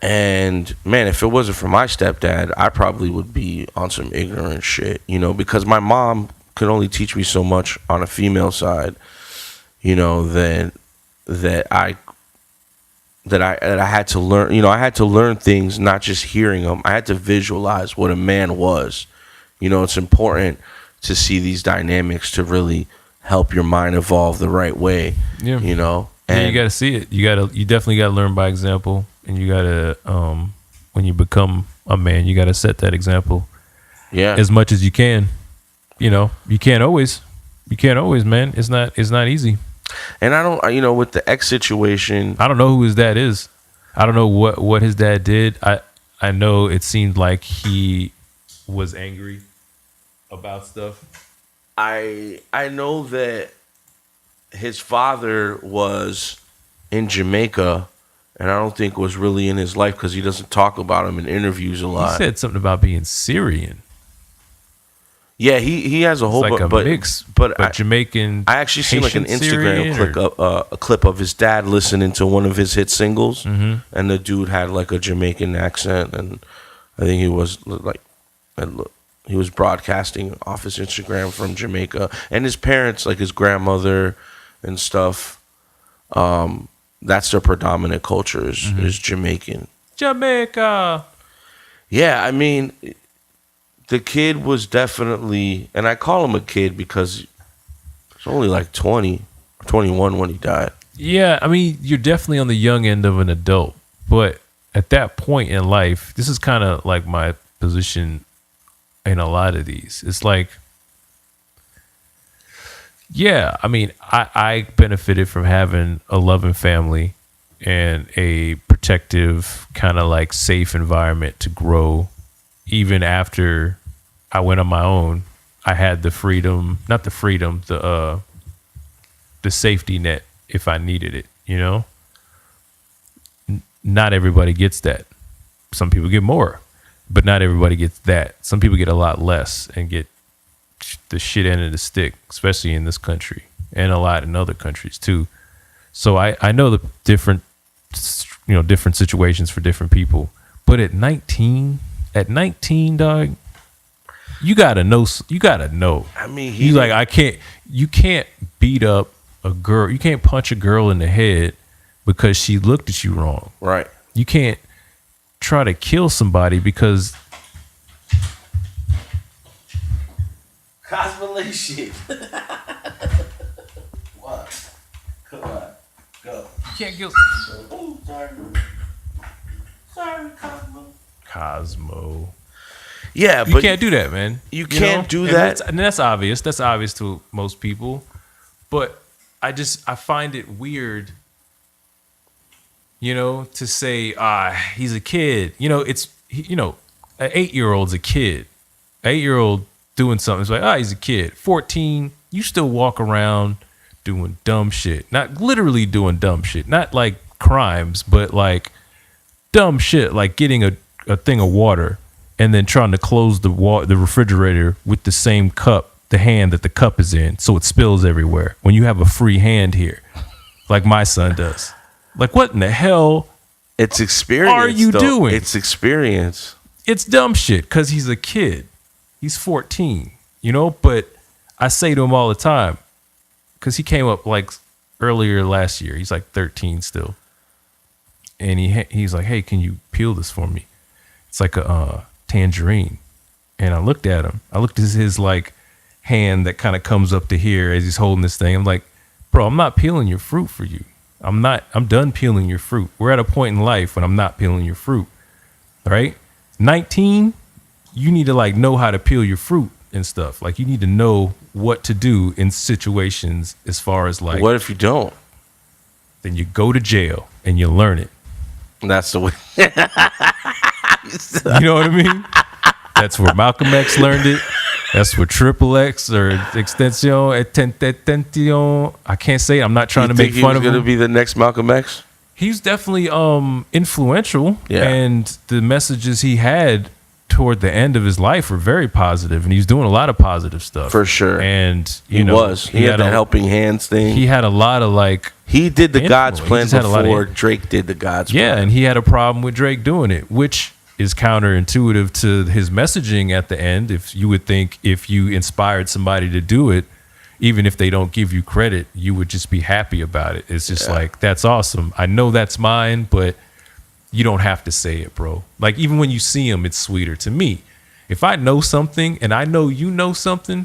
And man, if it wasn't for my stepdad, I probably would be on some ignorant shit, you know, because my mom could only teach me so much on a female side, you know, that I had to learn. You know, I had to learn things, not just hearing them. I had to visualize what a man was. You know, it's important to see these dynamics to really help your mind evolve the right way. Yeah. You know, and you got to see it. You definitely got to learn by example. And you gotta, when you become a man, you gotta set that example. Yeah. As much as you can. You know, you can't always, man. It's not easy. And I don't, you know, with the ex situation, I don't know who his dad is. I don't know what his dad did. I know it seemed like he was angry about stuff. I know that his father was in Jamaica, and I don't think was really in his life because he doesn't talk about him in interviews a lot. He said something about being Syrian. Yeah, he has a whole mix, but Jamaican. I actually seen like an Instagram clip of his dad listening to one of his hit singles, and the dude had like a Jamaican accent, and I think he was broadcasting off his Instagram from Jamaica, and his parents, like his grandmother and stuff. That's their predominant culture is Jamaican. Jamaica. Yeah, I mean, the kid was definitely, and I call him a kid because he was only like 20 or 21 when he died. Yeah, I mean, you're definitely on the young end of an adult, but at that point in life, this is kind of like my position in a lot of these. It's like, yeah, I mean, I benefited from having a loving family and a protective, kind of like safe environment to grow, even after I went on my own. I had the freedom, not the freedom, the safety net if I needed it, you know? Not everybody gets that. Some people get more, but not everybody gets that. Some people get a lot less and get the shit end of the stick, especially in this country and a lot in other countries too. So I know the different situations for different people. But at 19, dog, you gotta know. I mean, you can't beat up a girl. You can't punch a girl in the head because she looked at you wrong. Right. You can't try to kill somebody because cosplay shit. What? Come on, go. You can't kill. Oh, sorry, Cosmo. Yeah, but you can't do that, man. You can't do that. And that's obvious. That's obvious to most people. But I find it weird, to say, he's a kid. It's, an 8-year-old's a kid. An 8-year-old doing something. It's like, he's a kid. 14, you still walk around doing dumb shit. Not literally doing dumb shit. Not like crimes, but like dumb shit. Like getting a thing of water and then trying to close the refrigerator with the same cup, the hand that the cup is in, so it spills everywhere. When you have a free hand here, like my son does. Like, what in the hell? It's experience. Are you doing? It's experience. It's dumb shit because he's a kid. He's 14, But I say to him all the time, because he came up like earlier last year. He's like 13 still, and he's like, "Hey, can you peel this for me?" It's like a tangerine, and I looked at him. I looked at his like hand that kind of comes up to here as he's holding this thing. I'm like, "Bro, I'm not peeling your fruit for you. I'm done peeling your fruit. We're at a point in life when I'm not peeling your fruit. All right? 19, you need to like know how to peel your fruit and stuff. Like you need to know what to do in situations as far as like, what if you don't? Then you go to jail and you learn it. That's the way. You know what I mean? That's where Malcolm X learned it. That's where XXX or XXXtentacion. I can't say it. I'm not trying to make fun of him. He's going to be the next Malcolm X? He's definitely influential. Yeah. And the messages he had toward the end of his life were very positive, and he's doing a lot of positive stuff. For sure. And he had the helping hands thing. He had a lot of like. He did the God's influence. plan before Drake did the God's plan. Yeah, and he had a problem with Drake doing it, which is counterintuitive to his messaging at the end. If you would think if you inspired somebody to do it, even if they don't give you credit, you would just be happy about it. It's just like, that's awesome. I know that's mine, but you don't have to say it, bro. Like, even when you see him, it's sweeter to me. If I know something and I know you know something,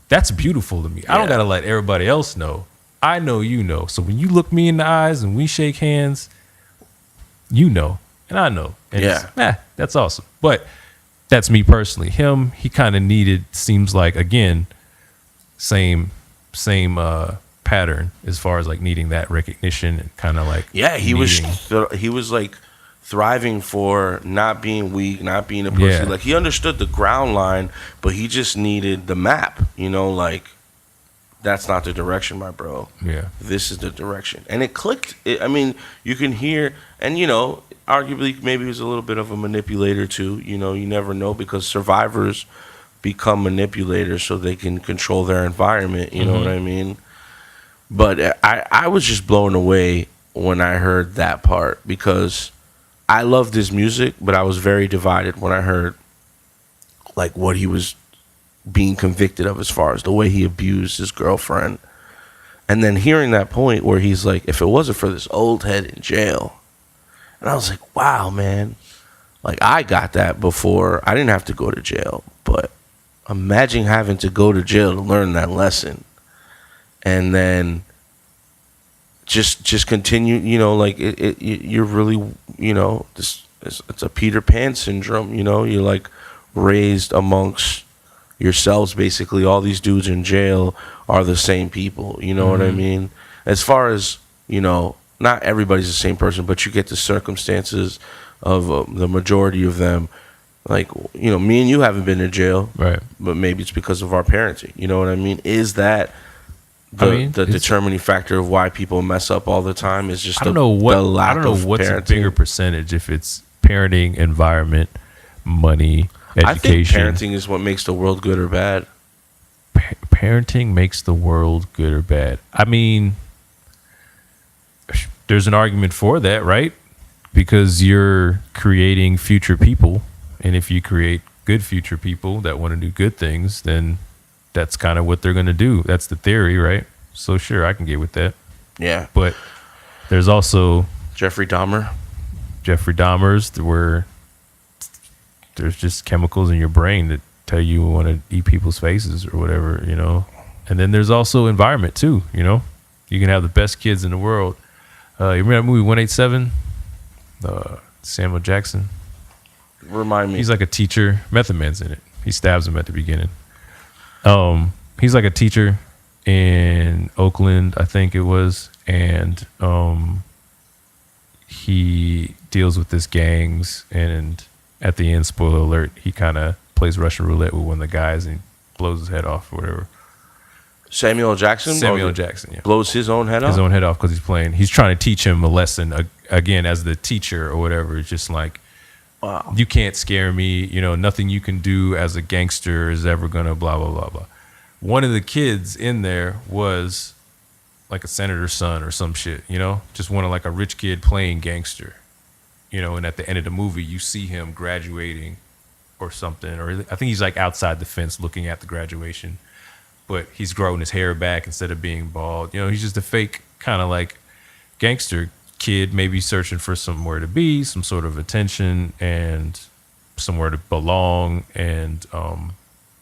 that's beautiful to me. I don't got to let everybody else know. I know you know. So when you look me in the eyes and we shake hands, you know. And I know. And that's awesome. But that's me personally. Him, he kind of needed, seems like, again, same pattern as far as like needing that recognition and kind of like he was like thriving for not being weak, not being a pussy. Like he understood the ground line, but he just needed the map, like that's not the direction, my bro. This is the direction. And it clicked. You can hear, and arguably maybe he was a little bit of a manipulator too. You never know, because survivors become manipulators so they can control their environment. You know what I mean? But I was just blown away when I heard that part, because I loved his music, but I was very divided when I heard like what he was being convicted of, as far as the way he abused his girlfriend. And then hearing that point where he's like, if it wasn't for this old head in jail. And I was like, wow, man. Like, I got that before. I didn't have to go to jail. But imagine having to go to jail to learn that lesson. And then just continue, like, you're really, it's a Peter Pan syndrome, you're like raised amongst yourselves, basically. All these dudes in jail are the same people, you know what I mean? As far as, not everybody's the same person, but you get the circumstances of the majority of them Like, you know, me and you haven't been to jail, Right. but maybe it's because of our parenting. You know what I mean? Is that the determining factor of why people mess up all the time? Is just I don't know what the lack I don't know of what's parenting? a bigger percentage, if it's parenting, environment, money, education. I think parenting is what makes the world good or bad. Parenting makes the world good or bad. I mean, there's an argument for that, right? Because you're creating future people, and if you create good future people that want to do good things, then that's kind of what they're going to do. That's the theory, right? So sure, I can get with that. Yeah. But there's also Jeffrey Dahmer's, where there's just chemicals in your brain that tell you want to eat people's faces or whatever, you know. And then there's also environment too, you know. You can have the best kids in the world. You remember that movie 187? Samuel Jackson. Remind me. He's like a teacher. Method Man's in it. He stabs him at the beginning. He's like a teacher in Oakland, I think it was, and he deals with this gangs, and at the end, spoiler alert, he kind of plays Russian roulette with one of the guys and blows his head off or whatever. Samuel Jackson Jackson, yeah. blows his own head off. His own head off because he's trying to teach him a lesson again as the teacher or whatever. It's just like, Wow. you can't scare me. You know, nothing you can do as a gangster is ever gonna blah blah blah blah. One of the kids in there was like a senator's son or some shit. You know, just one of like a rich kid playing gangster. You know, and at the end of the movie, you see him graduating or something, or I think he's like outside the fence looking at the graduation, but he's growing his hair back instead of being bald. You know, he's just a fake kind of like gangster kid, maybe searching for somewhere to be, some sort of attention and somewhere to belong. And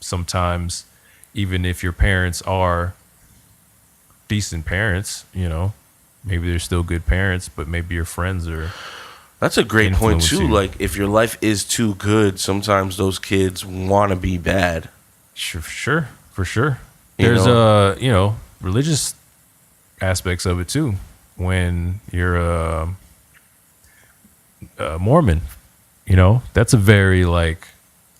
sometimes even if your parents are decent parents, you know, maybe they're still good parents, but maybe your friends are. That's a great point too. influencing. Like, if your life is too good, sometimes those kids want to be bad. Sure, for sure. You There's know? you know, religious aspects of it too. When you're a Mormon, you know, that's a very like,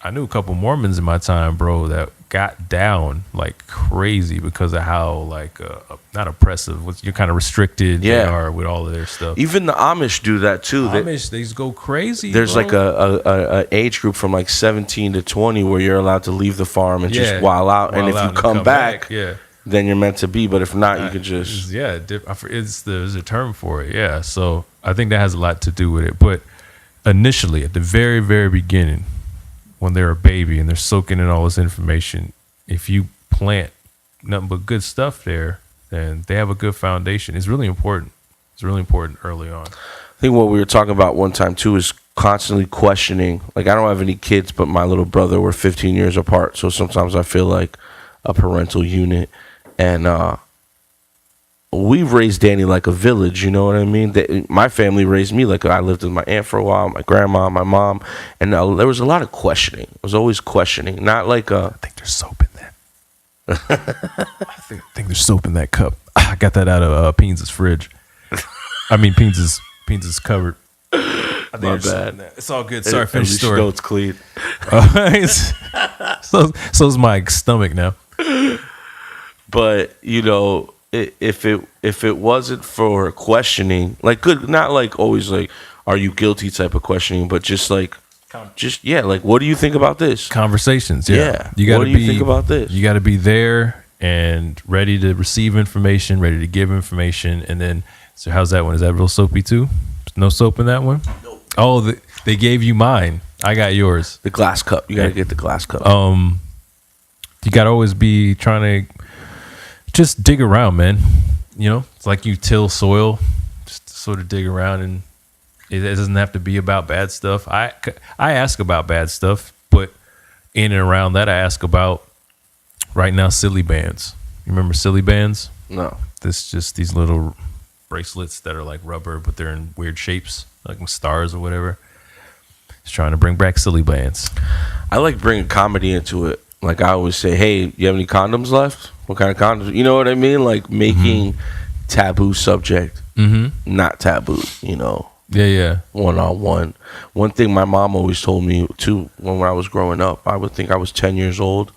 I knew a couple Mormons in my time, bro, that got down like crazy because of how like not oppressive, you're kind of restricted they are with all of their stuff. Even the Amish do that too. Amish, they just go crazy. There's bro. like a age group from like 17 to 20 where you're allowed to leave the farm and just wild out. And if you come back, then you're meant to be. But if not, you can just there's a term for it. Yeah, so I think that has a lot to do with it. But initially, at the very, very beginning, when they're a baby and they're soaking in all this information, if you plant nothing but good stuff there, then they have a good foundation. It's really important. It's really important early on. I think what we were talking about one time too is constantly questioning. Like, I don't have any kids, but my little brother, we're 15 years apart. So sometimes I feel like a parental unit. And we've raised Danny like a village, you know what I mean? My family raised me like I lived with my aunt for a while, my grandma, my mom. And there was a lot of questioning. I was always questioning. Not like I think there's soap in that. I think there's soap in that cup. I got that out of Peans' fridge. I mean, Peans' cupboard. I think My there's soap bad. in that. It's all good. Sorry, finish the At least you story. know it's clean. So's my stomach now. But, you know, if it wasn't for questioning, like, good, not like always like, are you guilty type of questioning, but just like, like, what do you think about this? Conversations, Yeah. You gotta What do you think about this? You got to be there and ready to receive information, ready to give information, and then. So how's that one? Is that real soapy too? No soap in that one? Nope. Oh, they gave you mine. I got yours. The glass cup. You gotta get the glass cup. You gotta always be trying to just dig around, man. You know, it's like you till soil, just sort of dig around, and it doesn't have to be about bad stuff. I ask about bad stuff, but in and around that, I ask about right now silly bands. You remember silly bands? No. This just these little bracelets that are like rubber, but they're in weird shapes, like stars or whatever. Just trying to bring back silly bands. I like bringing comedy into it. Like, I always say, hey, you have any condoms left? What kind of condoms? You know what I mean? Like, making taboo subject not taboo, you know? Yeah. one-on-one. One thing my mom always told me too, when I was growing up, I would think I was 10 years old,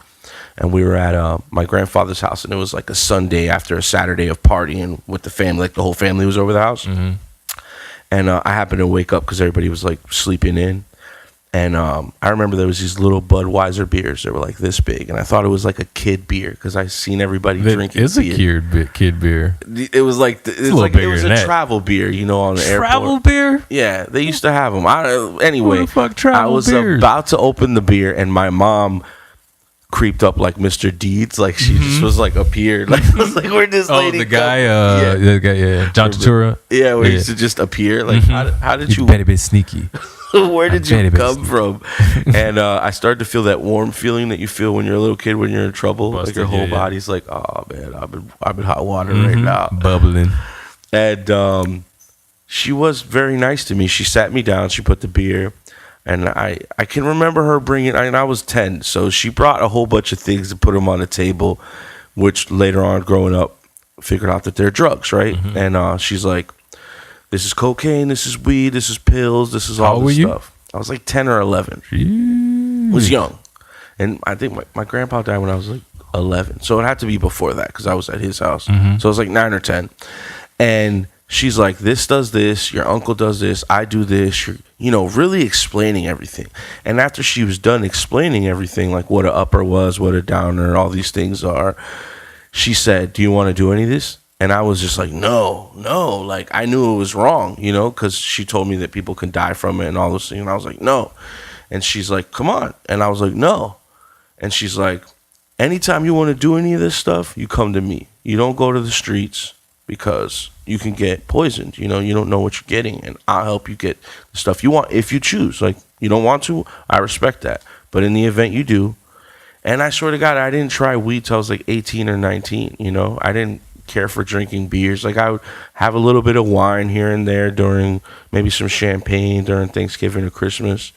and we were at my grandfather's house, and it was like a Sunday after a Saturday of partying with the family, like the whole family was over the house. Mm-hmm. And I happened to wake up because everybody was like sleeping in. And I remember there was these little Budweiser beers that were like this big, and I thought it was like a kid beer because I seen everybody drinking. It's a kid beer. It was like it was a travel beer, you know, on the airport. Travel beer? Yeah, they used to have them. Anyway, Who the fuck travel I was beers? about to open the beer, and my mom creeped up like Mr. Deeds, like she just was like appeared, like I was like, where this lady? The guy, John Turturro. Yeah, where he used to just appear. Like, how did you? Better be sneaky. Where did you come from? And I started to feel that warm feeling that you feel when you're a little kid when you're in trouble. Like your whole body's like, oh man, I'm in hot water right now, bubbling. And she was very nice to me. She sat me down. She put the beer, and I can remember her bringing. I was 10, so she brought a whole bunch of things to put them on the table, which later on, growing up, figured out that they're drugs, right? And she's like, this is cocaine, this is weed, this is pills, this is all this stuff. I was like 10 or 11. I was young. And I think my grandpa died when I was like 11. So it had to be before that because I was at his house. So it was like 9 or 10. And she's like, this does this, your uncle does this, I do this. You're, really explaining everything. And after she was done explaining everything, like what a upper was, what a downer, all these things are, she said, do you want to do any of this? And I was just like, no. Like, I knew it was wrong, because she told me that people can die from it and all those things. And I was like, no. And she's like, come on. And I was like, no. And she's like, anytime you want to do any of this stuff, you come to me. You don't go to the streets because you can get poisoned. You don't know what you're getting. And I'll help you get the stuff you want if you choose. Like, you don't want to, I respect that. But in the event you do, and I swear to God, I didn't try weed till I was like 18 or 19, I didn't care for drinking beers. Like, I would have a little bit of wine here and there during maybe some champagne during Thanksgiving or Christmas,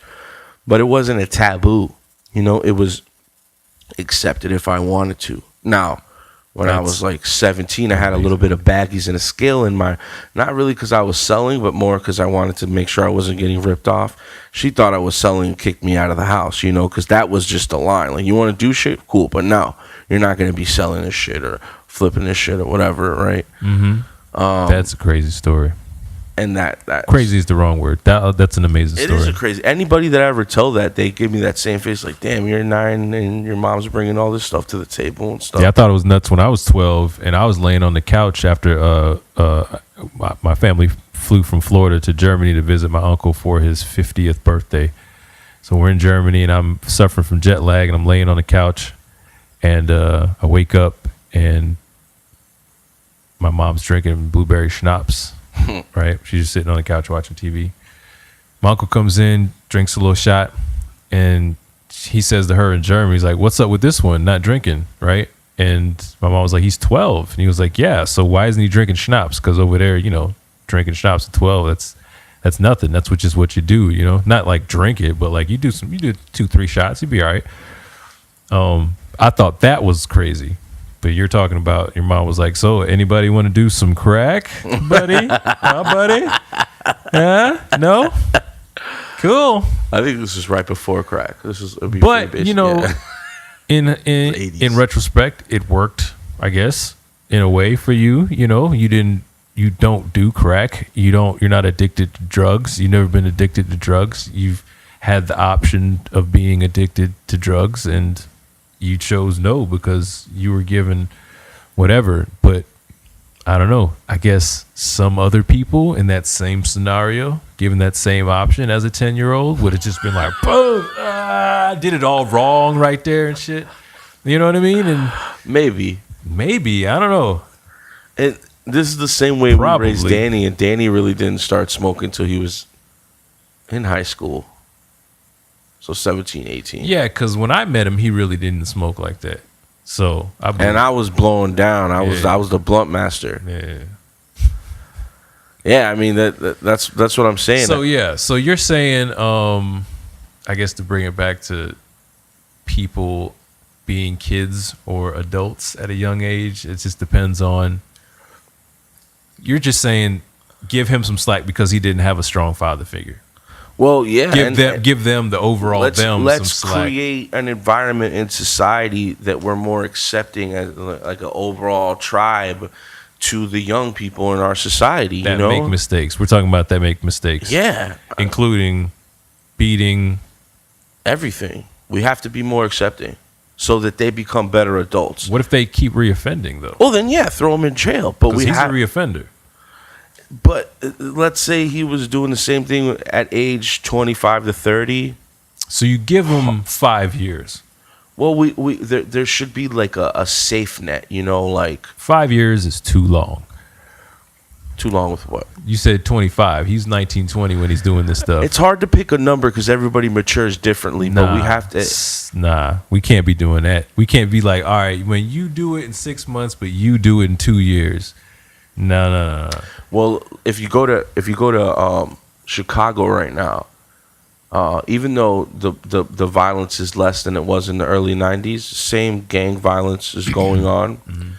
but it wasn't a taboo. It was accepted if I wanted to. Now, when I was like 17, I had a little bit of baggies and a scale in my, not really because I was selling, but more because I wanted to make sure I wasn't getting ripped off. She thought I was selling and kicked me out of the house, because that was just the line. Like, you want to do shit? Cool. But no, you're not going to be selling this shit or flipping this shit or whatever, right? That's a crazy story. And that crazy is the wrong word. That's an amazing story. It is a crazy. Anybody that I ever tell that, they give me that same face, like, damn, you're 9 and your mom's bringing all this stuff to the table and stuff. Yeah, I thought it was nuts when I was 12 and I was laying on the couch after my family flew from Florida to Germany to visit my uncle for his 50th birthday. So we're in Germany and I'm suffering from jet lag and I'm laying on the couch and I wake up and my mom's drinking blueberry schnapps. Right, she's just sitting on the couch watching TV. My uncle comes in, drinks a little shot, and he says to her in German, he's like, "What's up with this one? Not drinking, right?" And my mom was like, "He's 12," and he was like, "Yeah, so why isn't he drinking schnapps? Because over there, drinking schnapps at 12, that's nothing. That's just what you do, not like drink it, but like you do 2-3 shots, you'd be all right." I thought that was crazy. But you're talking about your mom was like, so anybody want to do some crack, buddy? Buddy? Yeah? No? Cool. I think this is right before crack. This is, but in retrospect, it worked, I guess, in a way for you. You don't do crack. You're not addicted to drugs. You've never been addicted to drugs. You've had the option of being addicted to drugs, and you chose no because you were given whatever. But I don't know. I guess some other people in that same scenario, given that same option as a 10-year-old, would have just been like, boom, I did it all wrong right there and shit. You know what I mean? And maybe, I don't know. And this is the same way we raised Danny, and Danny really didn't start smoking until he was in high school. So 17, 18. Yeah, because when I met him, he really didn't smoke like that. So I was blowing down. I was the blunt master. Yeah. Yeah, I mean that's what I'm saying. So yeah, so you're saying, I guess to bring it back to people being kids or adults at a young age, it just depends on. You're just saying give him some slack because he didn't have a strong father figure. Well, yeah. Give them the overall let's some slack. Create an environment in society that we're more accepting as like an overall tribe to the young people in our society. That you know? make mistakes. We're talking about that make mistakes. Yeah. Including beating. Everything. We have to be more accepting so that they become better adults. What if they keep reoffending, though? Well, then, yeah, throw them in jail. But He's a reoffender. But let's say he was doing the same thing at age 25 to 30. So you give him 5 years. Well, there should be like a safe net, you know, like 5 years is too long. Too long with what? You said 25. He's 19, 20 when he's doing this stuff. It's hard to pick a number because everybody matures differently, but we have to. Nah, we can't be doing that. We can't be like, all right, when you do it in 6 months, but you do it in 2 years. No. Well, if you go to Chicago right now, even though the violence is less than it was in the early 90s, same gang violence is going on. Mm-hmm.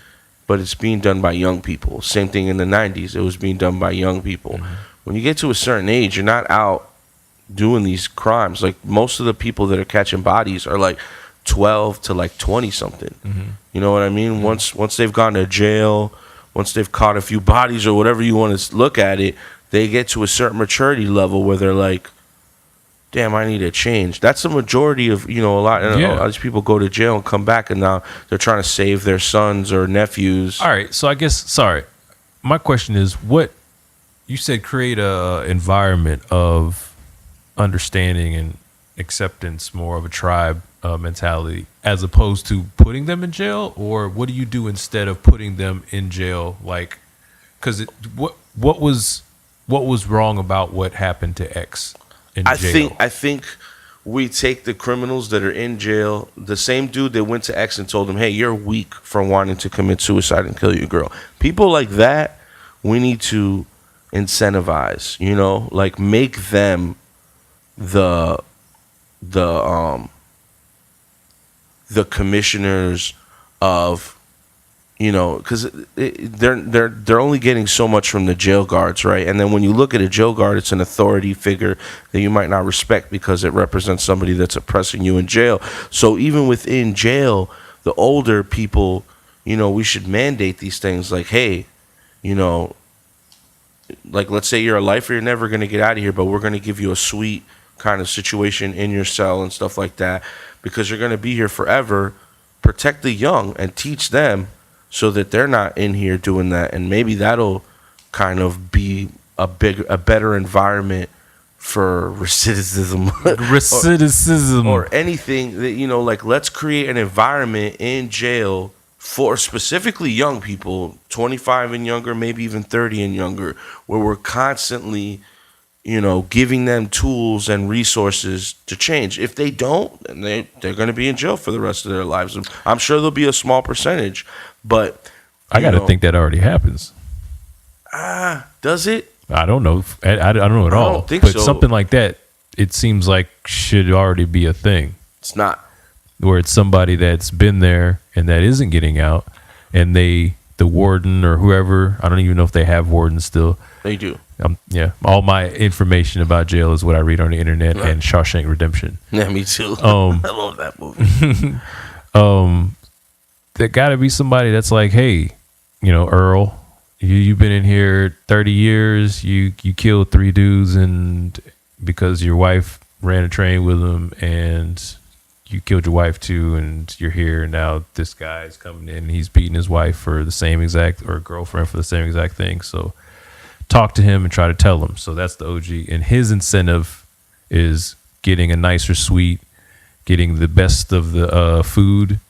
But it's being done by young people. Same thing in the 90s. It was being done by young people. Mm-hmm. When you get to a certain age, you're not out doing these crimes. Like, most of the people that are catching bodies are like 12 to like 20-something. Mm-hmm. You know what I mean? Mm-hmm. Once they've gone to jail, once they've caught a few bodies or whatever you want to look at it, they get to a certain maturity level where they're like, damn, I need a change. That's the majority of, a lot of these people go to jail and come back, and now they're trying to save their sons or nephews. All right, so I guess, my question is, what you said, create a environment of understanding and acceptance, more of a tribe mentality, as opposed to putting them in jail, or what do you do instead of putting them in jail? Like, because what was wrong about what happened to X? I think we take the criminals that are in jail, the same dude that went to X and told him, hey, you're weak for wanting to commit suicide and kill your girl. People like that, we need to incentivize, like make them the commissioners of, because they're only getting so much from the jail guards, right? And then when you look at a jail guard, it's an authority figure that you might not respect because it represents somebody that's oppressing you in jail. So even within jail, the older people, we should mandate these things like, hey, like, let's say you're a lifer, you're never going to get out of here, but we're going to give you a sweet kind of situation in your cell and stuff like that because you're going to be here forever. Protect the young and teach them so that they're not in here doing that, and maybe that'll kind of be a better environment for recidivism, or anything that like. Let's create an environment in jail for specifically young people, 25 and younger, maybe even 30 and younger, where we're constantly, giving them tools and resources to change. If they don't, then they're going to be in jail for the rest of their lives. I'm sure there'll be a small percentage. But I got to think that already happens. Does it? I don't know. I don't know at all. I don't think but so. Something like that, it seems like should already be a thing. It's not. Where it's somebody that's been there and that isn't getting out, and the warden or whoever, I don't even know if they have wardens still. They do. All my information about jail is what I read on the internet and Shawshank Redemption. Yeah, me too. I love that movie. There got to be somebody that's like, hey, Earl, you've been in here 30 years. You killed 3 dudes, and because your wife ran a train with them, and you killed your wife too, and you're here, and now this guy's coming in and he's beating his wife for the same exact, or girlfriend for the same exact thing. So talk to him and try to tell him. So that's the OG, and his incentive is getting a nicer suite, getting the best of the food.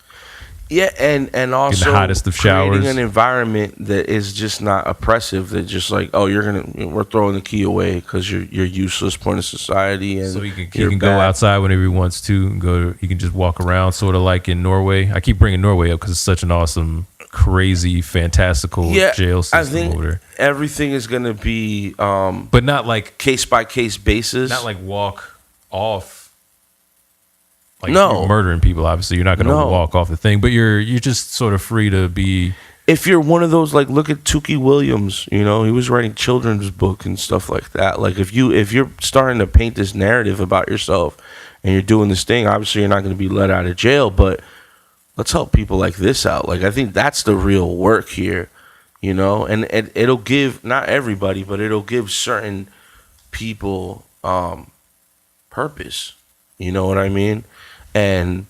Yeah, and also the hottest of showers, creating an environment that is just not oppressive. That just like, oh, we're throwing the key away because you're useless point of society, and so he can go outside whenever he wants to. And he can just walk around, sort of like in Norway. I keep bringing Norway up because it's such an awesome, crazy, fantastical jail system. I think over there. Everything is going to be, but not like case by case basis. Not like walk off. Like, no, you're murdering people. Obviously, you're not going to walk off the thing, but you're just sort of free to be if you're one of those, like, look at Tukey Williams, you know, he was writing children's book and stuff like that. Like, if you're starting to paint this narrative about yourself and you're doing this thing, obviously you're not going to be let out of jail, but let's help people like this out. Like, I think that's the real work here, you know, and it'll give, not everybody, but it'll give certain people purpose, you know what I mean? And,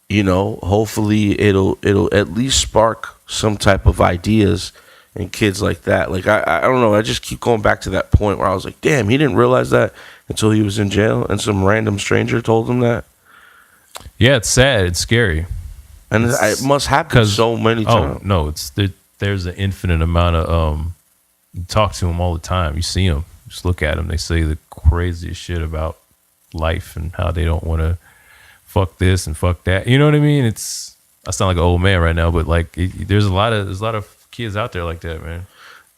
you know, hopefully it'll at least spark some type of ideas in kids like that. Like, I don't know, I just keep going back to that point where I was like, damn, he didn't realize that until he was in jail and some random stranger told him that. Yeah, it's sad. It's scary. And it must happen so many times. Oh, no, there's an infinite amount of, you talk to them all the time. You see them, just look at them. They say the craziest shit about life and how they don't want to fuck this and fuck that. You know what I mean? I sound like an old man right now, but like there's a lot of kids out there like that, man.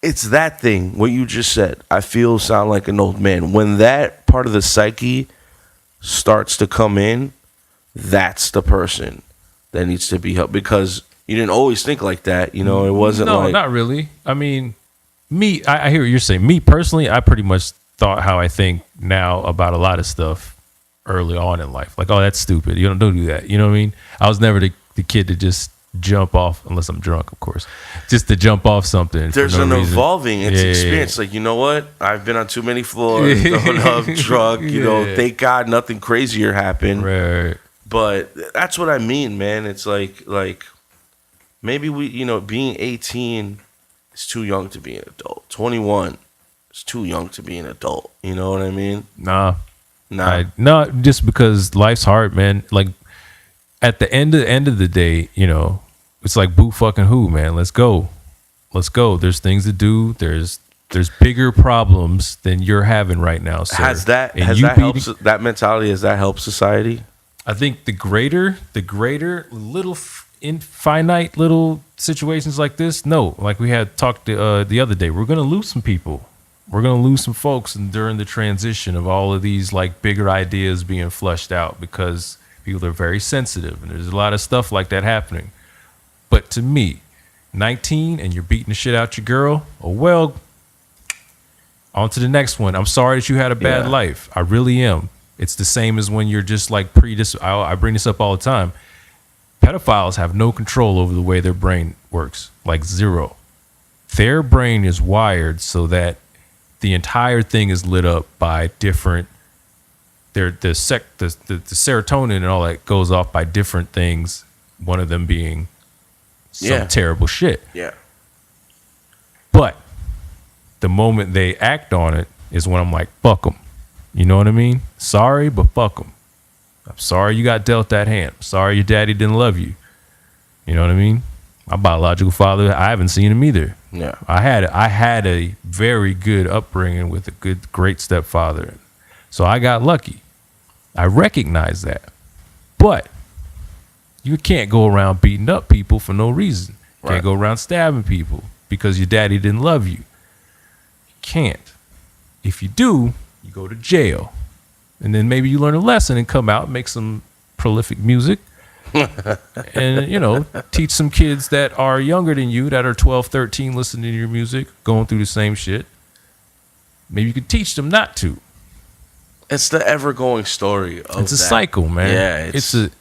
It's that thing, what you just said. I sound like an old man. When that part of the psyche starts to come in, that's the person that needs to be helped, because you didn't always think like that. You know, it wasn't No, not really. I mean, I hear what you're saying. Me personally, I pretty much thought how I think now about a lot of stuff early on in life. Like, oh, that's stupid. You don't do that. You know what I mean? I was never the kid to just jump off, unless I'm drunk, of course, just to jump off something. There's an evolving experience. Like, you know what? I've been on too many floors, done up, drunk, you know, thank God nothing crazier happened. Right. But that's what I mean, man. It's like maybe we, you know, being 18 is too young to be an adult. 21 is too young to be an adult. You know what I mean? Nah. Nah. Just because life's hard, man. Like, at the end of the day, you know, it's like boo fucking who, man. Let's go. There's things to do. There's bigger problems than you're having right now, sir. Has that helped that mentality? Has that helped society? I think the greater little finite little situations like this. No, like we had talked the other day, we're gonna lose some people. We're gonna lose some folks during the transition of all of these like bigger ideas being flushed out, because people are very sensitive and there's a lot of stuff like that happening. But to me, 19 and you're beating the shit out your girl, oh well, on to the next one. I'm sorry that you had a bad life. I really am. It's the same as when you're just like I bring this up all the time. Pedophiles have no control over the way their brain works, like zero. Their brain is wired so that the entire thing is lit up by different. The serotonin and all that goes off by different things. One of them being some terrible shit. Yeah. But the moment they act on it is when I'm like, fuck them. You know what I mean? Sorry, but fuck them. I'm sorry you got dealt that hand. I'm sorry your daddy didn't love you. You know what I mean? My biological father, I haven't seen him either. Yeah. I had a very good upbringing with a great stepfather. So I got lucky. I recognize that. But you can't go around beating up people for no reason. You can't go around stabbing people because your daddy didn't love you. You can't. If you do, you go to jail. And then maybe you learn a lesson and come out and make some prolific music. And, you know, teach some kids that are younger than you, that are 12, 13, listening to your music, going through the same shit. Maybe you could teach them not to. It's the ever-going story. It's a cycle, man. Yeah,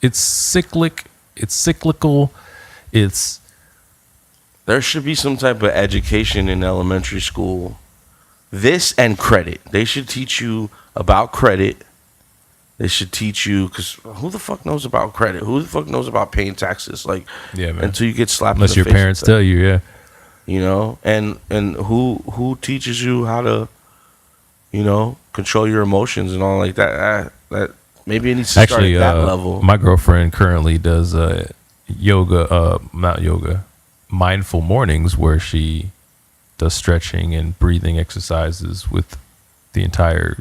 it's cyclic. It's cyclical. There should be some type of education in elementary school. This and credit. They should teach you about credit. They should teach you, because who the fuck knows about credit? Who the fuck knows about paying taxes? Like, yeah, man. Until you get slapped unless in the your face parents tell you, yeah. You know, and who teaches you how to, you know, control your emotions and all like that? That maybe it needs to start at that level. My girlfriend currently does mindful mornings, where she does stretching and breathing exercises with the entire.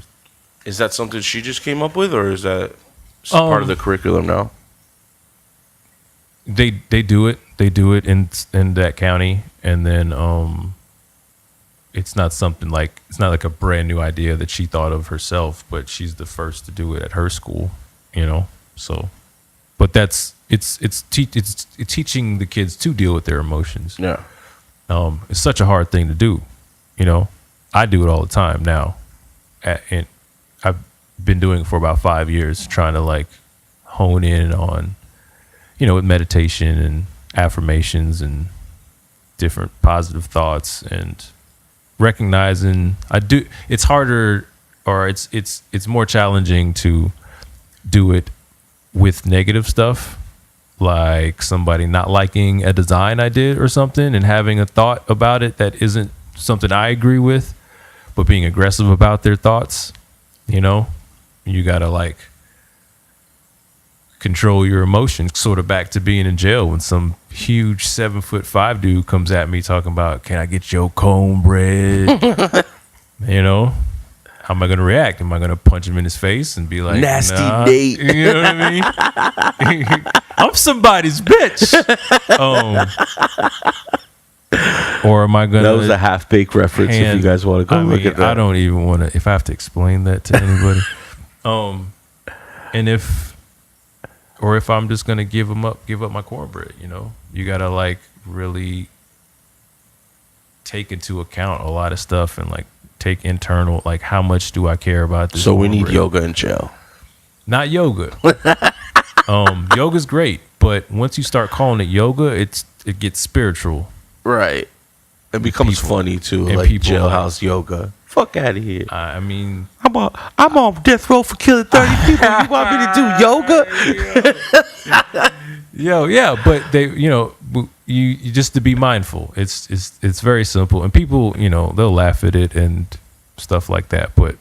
Is that something she just came up with, or is that part of the curriculum now? They do it. They do it in that county, and then it's not something like, it's not like a brand new idea that she thought of herself, but she's the first to do it at her school, you know. So, but but it's teaching the kids to deal with their emotions. Yeah. It's such a hard thing to do. I do it all the time now, and I've been doing it for about 5 years, trying to like hone in on, with meditation and affirmations and different positive thoughts and recognizing it's harder, or it's more challenging to do it with negative stuff, like somebody not liking a design I did or something and having a thought about it that isn't something I agree with, but being aggressive about their thoughts. You gotta like control your emotions, sort of back to being in jail when some huge 7'5" dude comes at me talking about, can I get your cornbread? How am I going to react? Am I going to punch him in his face and be like, nasty nah? Nate? You know what I mean? I'm somebody's bitch. Or am I going to... That was a half-baked reference if you guys want to go look at that. I don't even want to... If I have to explain that to anybody. And if I'm just going to give up my cornbread, you got to like really take into account a lot of stuff and like take internal, like how much do I care about this? So we need cornbread? yoga in jail. Not yoga. Yoga's great, but once you start calling it yoga, it gets spiritual. Right. It becomes funny too, and like people jailhouse yoga. Fuck out of here. I mean, I'm on death row for killing 30 people. You want me to do yoga? yeah, but they, you just to be mindful. It's very simple, and people, they'll laugh at it and stuff like that. But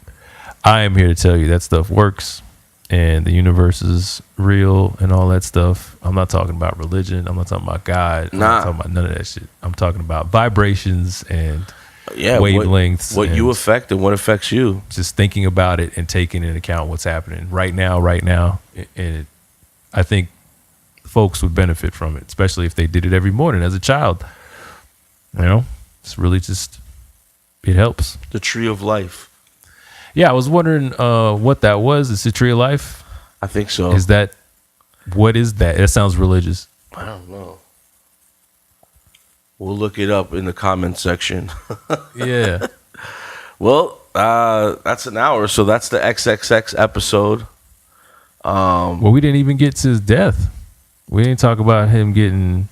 I am here to tell you that stuff works, and the universe is real and all that stuff. I'm not talking about religion. I'm not talking about God. I'm not talking about none of that shit. I'm talking about vibrations and wavelengths. What you affect and what affects you. Just thinking about it and taking into account what's happening right now. And I think folks would benefit from it, especially if they did it every morning as a child. It's really just, it helps. The tree of life. Yeah, I was wondering what that was. Is the tree of life? I think so. What is that? It sounds religious. I don't know. We'll look it up in the comment section. Yeah. Well, that's an hour, so that's the XXX episode. Well, we didn't even get to his death. We didn't talk about him getting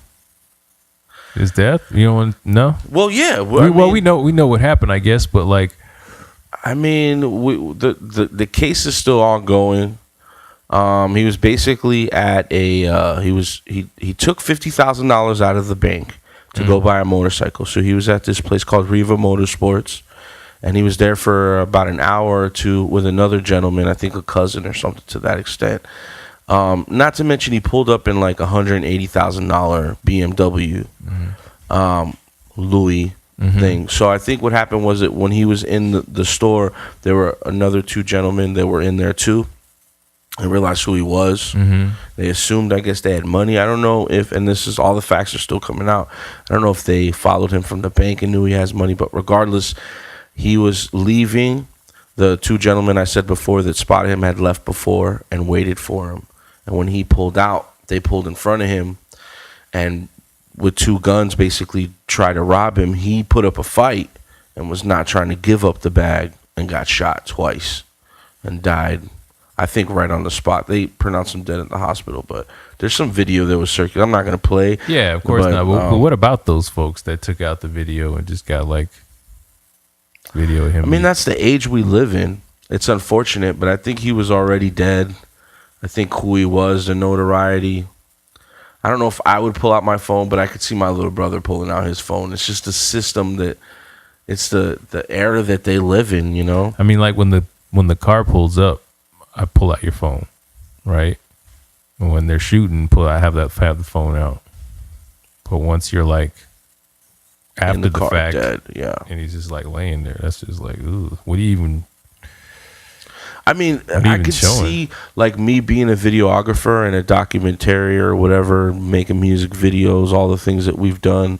his death. You don't want to know? Well, yeah. We know what happened, I guess, but like, I mean, the case is still ongoing. He was basically at a he took $50,000 out of the bank to go buy a motorcycle. So he was at this place called Riva Motorsports, and he was there for about an hour or two with another gentleman, I think a cousin or something to that extent. Not to mention he pulled up in like $180,000 BMW Louis thing. So I think what happened was that when he was in the store, there were another two gentlemen that were in there too. I realized who he was. They assumed, I guess, they had money. I don't know if, and this is all the facts are still coming out, I don't know if they followed him from the bank and knew he has money, but regardless, he was leaving. The two gentlemen I said before that spotted him had left before and waited for him. And when he pulled out, they pulled in front of him and with two guns basically tried to rob him. He put up a fight and was not trying to give up the bag and got shot twice and died, I think, right on the spot. They pronounced him dead at the hospital, but there's some video that was circulating. I'm not going to play. Yeah, of course not. But what about those folks that took out the video and just got like video of him? I mean, that's the age we live in. It's unfortunate, but I think he was already dead. I think who he was, the notoriety. I don't know if I would pull out my phone, but I could see my little brother pulling out his phone. It's just the system that, it's the era that they live in, I mean, like when the car pulls up, I pull out your phone, right? And when they're shooting, I have the phone out. But once you're like after the fact, dead, yeah, and he's just like laying there, that's just like, ooh, what do you even? I mean, I could see like me being a videographer and a documentary or whatever, making music videos, all the things that we've done.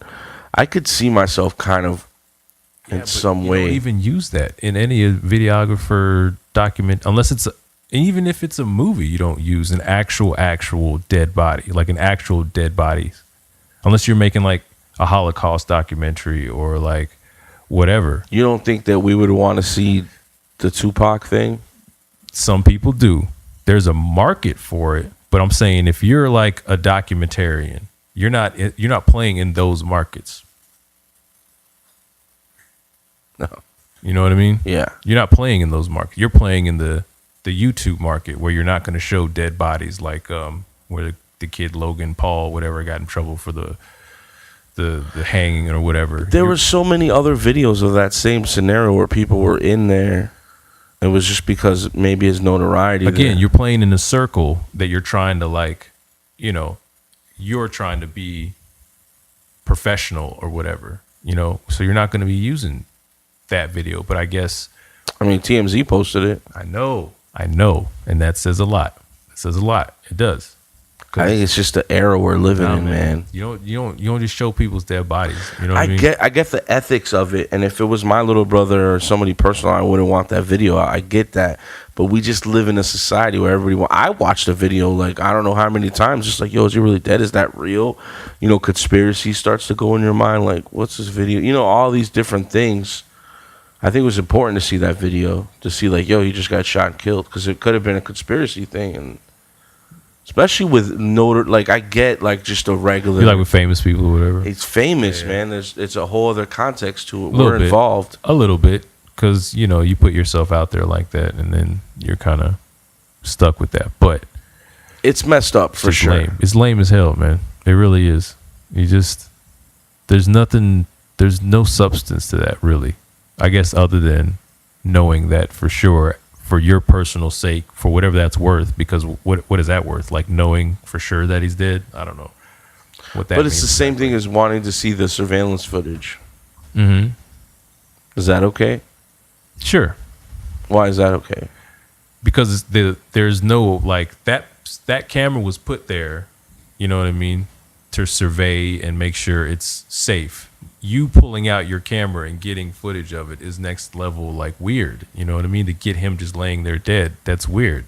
I could see myself kind of in some way. You don't even use that in any videographer document unless it's And even if it's a movie, you don't use an actual dead body, like an actual dead body, unless you're making like a Holocaust documentary or like whatever. You don't think that we would want to see the Tupac thing? Some people do. There's a market for it, but I'm saying if you're like a documentarian, you're not playing in those markets. No. You know what I mean? Yeah. You're not playing in those markets. You're playing in the YouTube market where you're not going to show dead bodies like where the kid Logan Paul, whatever, got in trouble for the hanging or whatever. There were so many other videos of that same scenario where people were in there. It was just because maybe his notoriety. Again, there. you're playing in a circle that you're trying to like, you know, you're trying to be professional or whatever, you know, so you're not going to be using that video. But I guess, I mean, TMZ posted it. I know, and that says a lot. It says a lot. It does. I think it's just the era we're living in, man. You don't just show people's dead bodies. You know what I mean? I get the ethics of it, and if it was my little brother or somebody personal, I wouldn't want that video. I get that, but we just live in a society where everybody. I watched a video like I don't know how many times, just like, yo, is he really dead? Is that real? You know, conspiracy starts to go in your mind. Like, what's this video? You know, all these different things. I think it was important to see that video to see like, yo, he just got shot and killed, because it could have been a conspiracy thing. And especially with like I get like just a regular, you like with famous people or whatever. It's famous, man. It's a whole other context to it. We're Involved a little bit, because you know you put yourself out there like that, and then you're kind of stuck with that. But it's messed up for sure. Lame. It's lame as hell, man. It really is. You just there's no substance to that, really. I guess other than knowing that for sure, for your personal sake, for whatever that's worth, because what is that worth? Like knowing for sure that he's dead? I don't know what that But means. it's the same thing as wanting to see the surveillance footage. Mm-hmm. Is that okay? Sure. Why is that okay? Because there's no, like, that camera was put there, you know what I mean, to survey and make sure it's safe. You pulling out your camera and getting footage of it is next level, like, weird. You know what I mean? To get him just laying there dead, that's weird.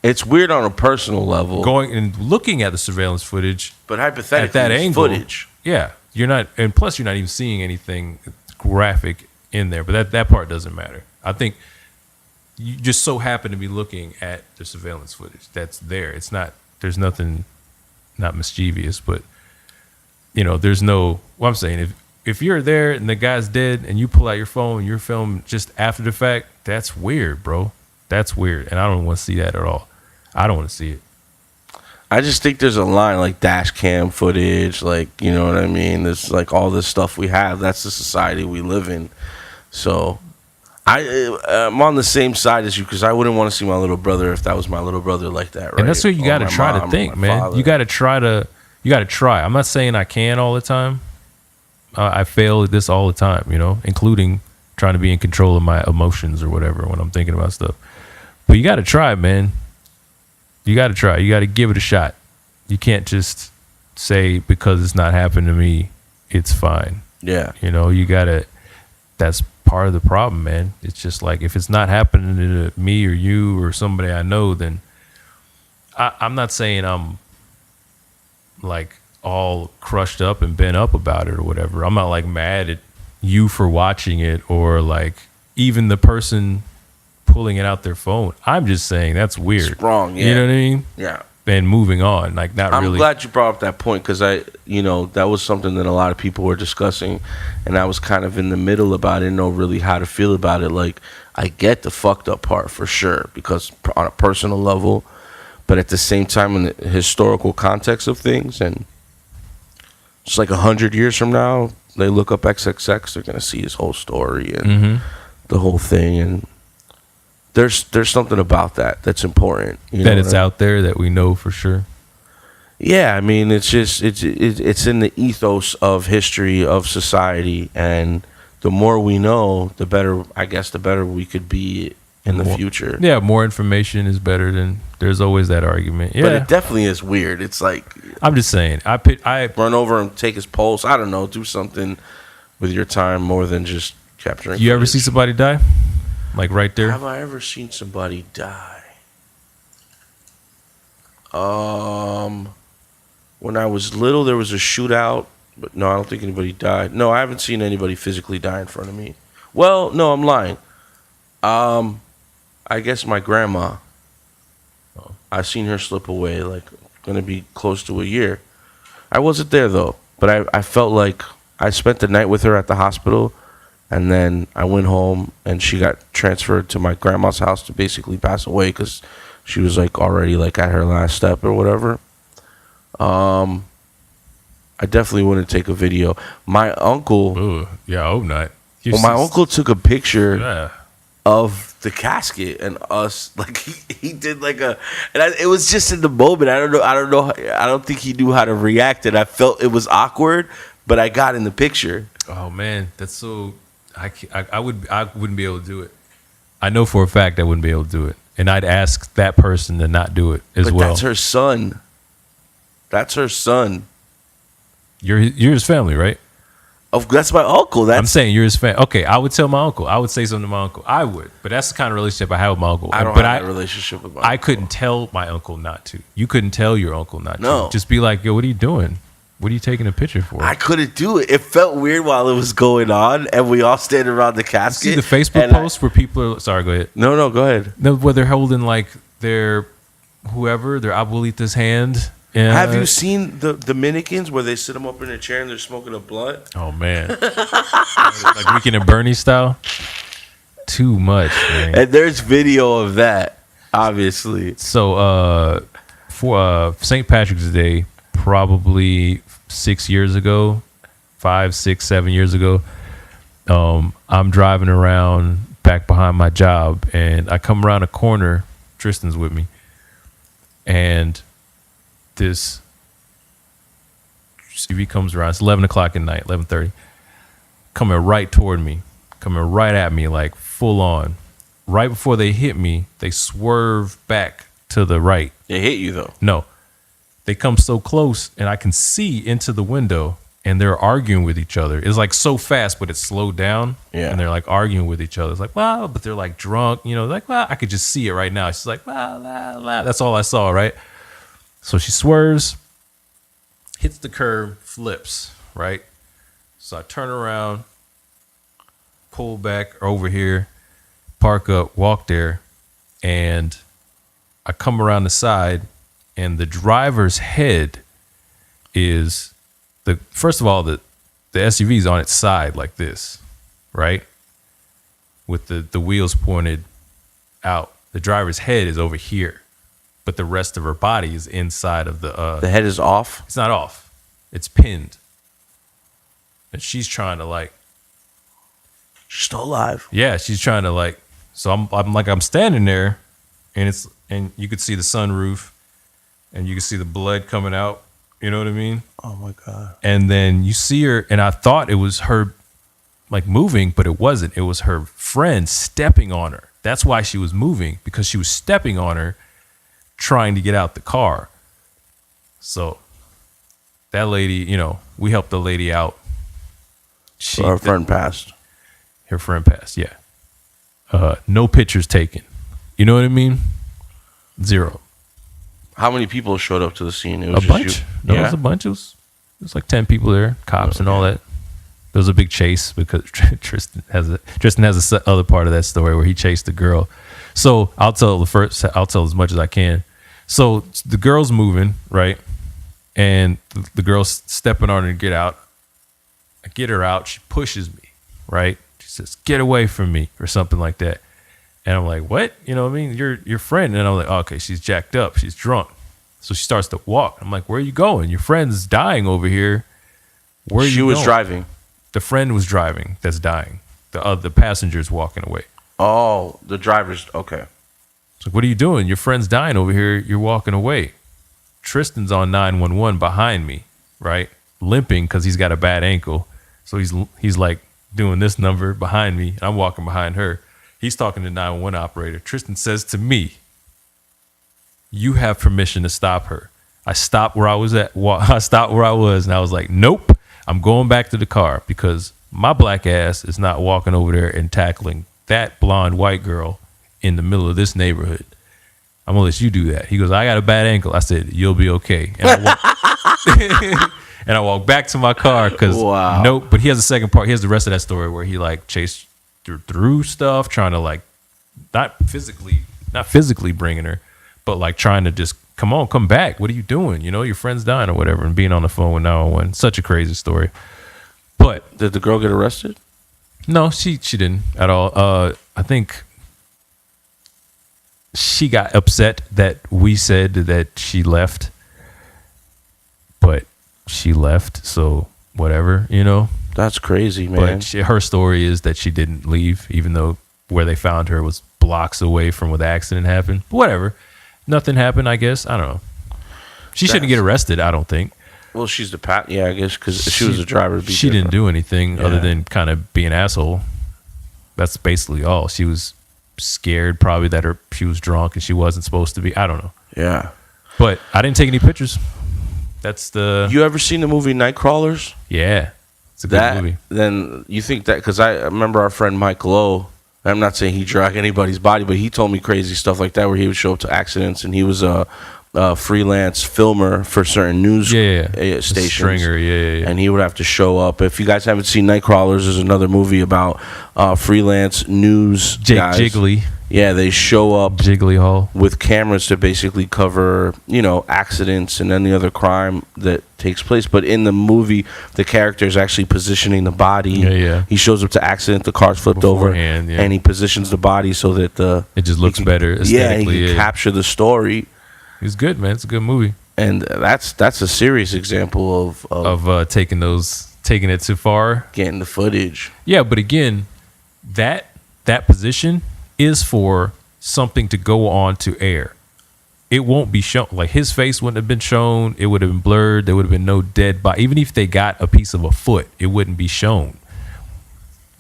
It's weird on a personal level. Going and looking at the surveillance footage, but hypothetically, at that angle, footage. Yeah, you're not, and plus you're not even seeing anything graphic in there. But that part doesn't matter. I think you just so happen to be looking at the surveillance footage that's there. It's not. There's nothing, not mischievous, but you know, there's no. What I'm saying, if you're there and the guy's dead and you pull out your phone and you're filming just after the fact, that's weird, bro. That's weird, and I don't want to see that at all. I don't want to see it. I just think there's a line like dash cam footage, like, you know what I mean? There's like all this stuff we have. That's the society we live in. So I'm on the same side as you, because I wouldn't want to see my little brother if that was my little brother like that, right? And that's what you got to try to think, man. Father. You got to try. I'm not saying I can all the time. I fail at this all the time, you know, including trying to be in control of my emotions or whatever when I'm thinking about stuff. But you got to try, man. You got to try. You got to give it a shot. You can't just say because it's not happened to me, it's fine. Yeah. You know, you got to, that's part of the problem, man. It's just like, if it's not happening to me or you or somebody I know, then I'm not saying I'm like all crushed up and bent up about it or whatever. I'm not like mad at you for watching it, or like even the person pulling it out their phone. I'm just saying that's weird. It's wrong, yeah. You know what I mean? Yeah. And moving on, like not I'm really. glad you brought up that point, because that was something that a lot of people were discussing, and I was kind of in the middle about it. I didn't know really how to feel about it. Like, I get the fucked up part for sure, because on a personal level, but at the same time, in the historical context of things, and it's like 100 years from now, they look up XXX, they're gonna see his whole story and the whole thing, and there's something about that that's important. That it's out there, that we know for sure. Yeah, I mean, it's just it's in the ethos of history, of society, and the more we know, the better. I guess the better we could be in the future. Yeah, more information is better than. There's always that argument. Yeah, but it definitely is weird. It's like, I'm just saying, I run over and take his pulse. I don't know, do something with your time more than just capturing. You ever see somebody die? Like right there? Have I ever seen somebody die? When I was little, there was a shootout, but no, I don't think anybody died. No, I haven't seen anybody physically die in front of me. Well, no, I'm lying. I guess my grandma. I seen her slip away, like, gonna be close to a year. I wasn't there, though, but I felt like I spent the night with her at the hospital, and then I went home, and she got transferred to my grandma's house to basically pass away because she was, like, already, like, at her last step or whatever. I definitely wouldn't take a video. My uncle... Ooh, yeah, I hope not. My uncle took a picture Yeah. of the casket and us, like he did like a, and it was just in the moment. I don't think he knew how to react, and I felt it was awkward, but I got in the picture. Oh man, that's so. I wouldn't be able to do it. I know for a fact I wouldn't be able to do it, and I'd ask that person to not do it as But well. that's her son. That's her son. You're his family, right? That's my uncle. I'm saying you're his fan. Okay, I would tell my uncle. I would say something to my uncle. I would, but that's the kind of relationship I have with my uncle. I don't but have a relationship with my I uncle. couldn't tell my uncle not to. You couldn't tell your uncle not No. to. Just be like, yo, what are you doing? What are you taking a picture for? I couldn't do it. It felt weird while it was going on, and we all standing around the casket. See the Facebook and post where people are, sorry, go ahead. No, go ahead. No, where they're holding like their abuelita's hand. Yeah. Have you seen the Dominicans where they sit them up in a chair and they're smoking a blunt? Oh man, like Weekend at Bernie style. Too much, man. And there's video of that, obviously. So for St. Patrick's Day, probably 6 years ago, 5, 6, 7 years ago, I'm driving around back behind my job, and I come around a corner. Tristan's with me, and this CV comes around. It's 11 o'clock at night, 11:30, coming right toward me, coming right at me, like full on. Right before they hit me, they swerve back to the right. They hit you, though. No, they come so close, and I can see into the window, and they're arguing with each other. It's like so fast, but it's slowed down. Yeah. And they're like arguing with each other. It's like, wow, but they're like drunk, like, wow, I could just see it right now. She's like, wow, la, la. That's all I saw, right? So she swerves, hits the curb, flips, right? So I turn around, pull back over here, park up, walk there, and I come around the side, and the driver's head is first of all, the SUV is on its side like this, right? With the wheels pointed out. The driver's head is over here, but the rest of her body is inside of the head is off? It's not off. It's pinned. And she's trying to She's still alive. yeah, she's trying to so I'm standing there, and you could see the sunroof, and you could see the blood coming out. You know what I mean? Oh my God. And then you see her, and I thought it was her moving, but it wasn't. It was her friend stepping on her. That's why she was moving, because she was stepping on her, trying to get out the car. So that lady, we helped the lady out. So our friend passed. Her friend passed, yeah. No pictures taken. You know what I mean? 0. How many people showed up to the scene? It was A just bunch. you? No, it Yeah? was a bunch. It was like 10 people there, cops and all that. There was a big chase because Tristan has the other part of that story where he chased the girl. So I'll tell as much as I can. So the girl's moving, right? And the girl's stepping on her to get out. I get her out. She pushes me, right? She says, "Get away from me," or something like that. And I'm like, what? You know what I mean? You're your friend. And I'm like, oh, okay, she's jacked up. She's drunk. So she starts to walk. I'm like, where are you going? Your friend's dying over here. Where are you going? She was driving. The friend was driving that's dying. The passenger's walking away. Oh, the driver's, okay. So what are you doing? Your friend's dying over here. You're walking away. Tristan's on 911 behind me, right? Limping because he's got a bad ankle. So he's like doing this number behind me. And I'm walking behind her. He's talking to the 911 operator. Tristan says to me, "You have permission to stop her." I stopped where I was at. I stopped where I was, and I was like, "Nope, I'm going back to the car because my black ass is not walking over there and tackling that blonde white girl in the middle of this neighborhood." I'm gonna let you do that. He goes, I got a bad ankle. I said, you'll be okay. And I walked back to my car because nope. But he has a second part. He has the rest of that story where he like chased through stuff, trying to like not physically bringing her, but like trying to just come back. What are you doing? You know, your friend's dying or whatever, and being on the phone with 911. Such a crazy story. But did the girl get arrested? No, she didn't at all. I think she got upset that we said that she left, but she left, so whatever, you know. That's crazy, man. But her story is that she didn't leave, even though where they found her was blocks away from where the accident happened. But whatever, nothing happened. I guess I don't know. She shouldn't get arrested. I don't think. Well, she's the yeah, I guess because she was a driver. She didn't do anything other than kind of be an asshole. That's basically all. She was scared probably that she was drunk and she wasn't supposed to be. I don't know. Yeah. But I didn't take any pictures. That's the... You ever seen the movie Nightcrawlers? Yeah. It's a good movie. Then you think that... Because I remember our friend Mike Lowe. I'm not saying he dragged anybody's body, but he told me crazy stuff like that where he would show up to accidents and he was a freelance filmer for certain news stations. Stringer, yeah. And he would have to show up. If you guys haven't seen Nightcrawlers, there's another movie about freelance news guys. Jiggly. Yeah, they show up Jiggly Hall with cameras to basically cover, accidents and any other crime that takes place. But in the movie, the character is actually positioning the body. Yeah. He shows up to accident, the car's flipped over, and he positions the body so that it just looks better aesthetically. He can capture the story. It's good, man. It's a good movie. And that's a serious example of taking it too far, getting the footage. Yeah, but again, that position is for something to go on to air. It won't be shown. Like his face wouldn't have been shown. It would have been blurred. There would have been no dead body. Even if they got a piece of a foot, it wouldn't be shown.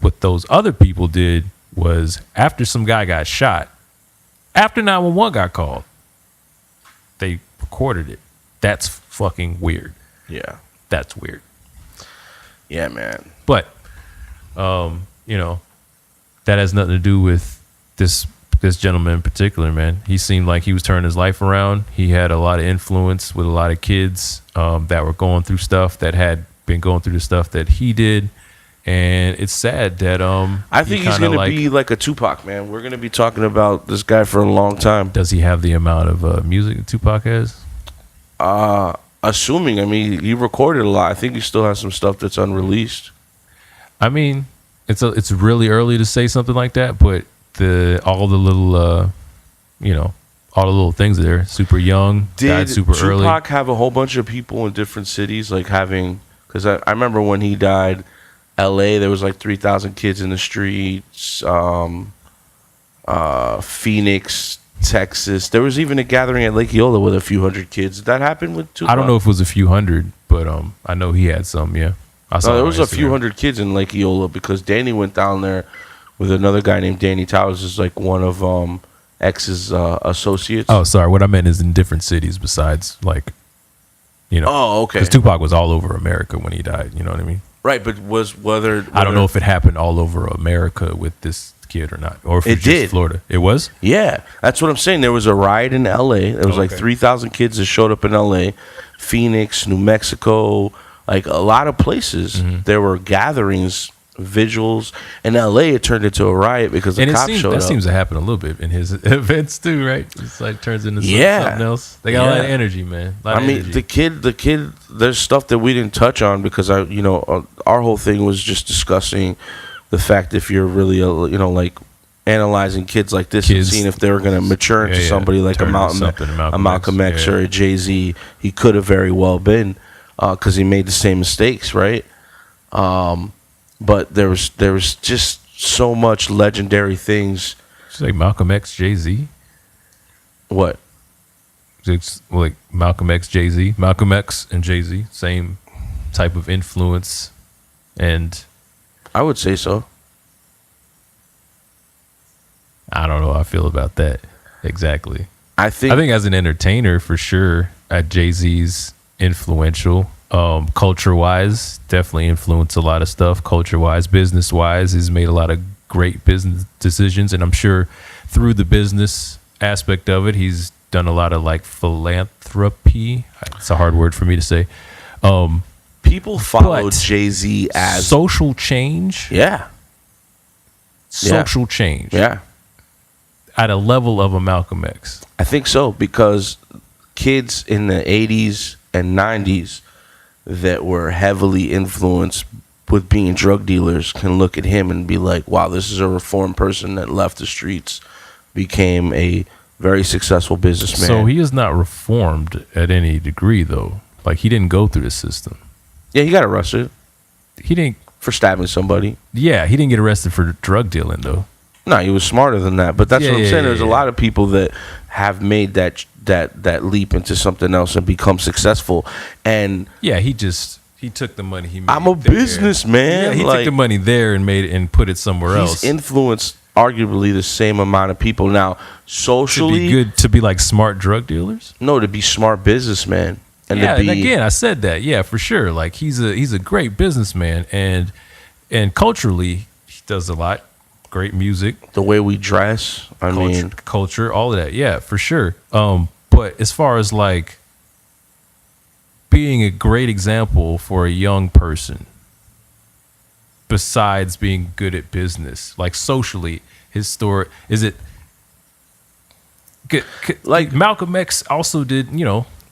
What those other people did was after some guy got shot, after 911 got called, they recorded it. That's fucking weird. Yeah. That's weird. Yeah, man. But, that has nothing to do with this gentleman in particular, man. He seemed like he was turning his life around. He had a lot of influence with a lot of kids that were going through stuff, that had been going through the stuff that he did. And it's sad that I think he's going to be like a Tupac, man. We're going to be talking about this guy for a long time. Does he have the amount of music that Tupac has? Assuming, he recorded a lot. I think he still has some stuff that's unreleased. I mean, it's really early to say something like that, but all the little things there, super young, died super early. Did Tupac have a whole bunch of people in different cities, like because I remember when he died, LA, there was like 3,000 kids in the streets. Phoenix, Texas. There was even a gathering at Lake Eola with a few hundred kids. Did that happen with Tupac? I don't know if it was a few hundred, but I know he had some, yeah. There was a few hundred kids in Lake Eola because Danny went down there with another guy named Danny Towers, is like one of X's associates. Oh, sorry. What I meant is in different cities besides Oh, okay. Because Tupac was all over America when he died. You know what I mean? Right, but whether I don't know if it happened all over America with this kid or not, or if it was just Florida. It was? Yeah, that's what I'm saying. There was a riot in L.A. There was like 3,000 kids that showed up in L.A., Phoenix, New Mexico, like a lot of places. Mm-hmm. There were gatherings, vigils. In L.A., it turned into a riot because the cops showed up. That seems to happen a little bit in his events too, right? It's like turns into something else. They got a lot of energy, man. The kid. There's stuff that we didn't touch on because our whole thing was just discussing the fact if you're really like analyzing kids like this and seeing if they were going to mature into somebody like a Malcolm X or a Jay-Z. He could have very well been because he made the same mistakes, right? But there was just so much legendary things. It's like Malcolm X, Jay-Z. What? It's like Malcolm X, Jay-Z. Malcolm X and Jay-Z, same type of influence, and I would say so. I don't know how I feel about that exactly. I think as an entertainer, for sure, Jay-Z's influential. Culture-wise, definitely influenced a lot of stuff. Culture-wise, business-wise, he's made a lot of great business decisions, and I'm sure through the business aspect of it. He's done a lot of like philanthropy. It's a hard word for me to say. People follow But Jay-Z as social change. yeah, Social change. yeah. At a level of a Malcolm X. I think so, because kids in the 80s and 90s that were heavily influenced with being drug dealers can look at him and be like, wow, this is a reformed person that left the streets, became a very successful businessman. So he is not reformed at any degree, though. Like, he didn't go through the system. Yeah, he got arrested He didn't. for stabbing somebody. Yeah, he didn't get arrested for drug dealing, though. No, he was smarter than that. But that's Yeah, what I'm yeah, saying. yeah, There's a yeah. lot of people that have made that leap into something else and become successful. And Yeah, he took the money he made. I'm a there. businessman. Yeah, he Like, took the money there and put it somewhere else. he's influenced arguably the same amount of people. Now, To socially, be good, to be like smart drug dealers. no, to be smart businessman. And Yeah, to be, and again, I said that. Yeah, for sure. Like, he's a great businessman, and culturally, he does a lot. Great music, the way we dress, I mean, culture, all of that. Yeah, for sure. But as far as like being a great example for a young person, besides being good at business, like socially, his story is it. Like Malcolm X also did,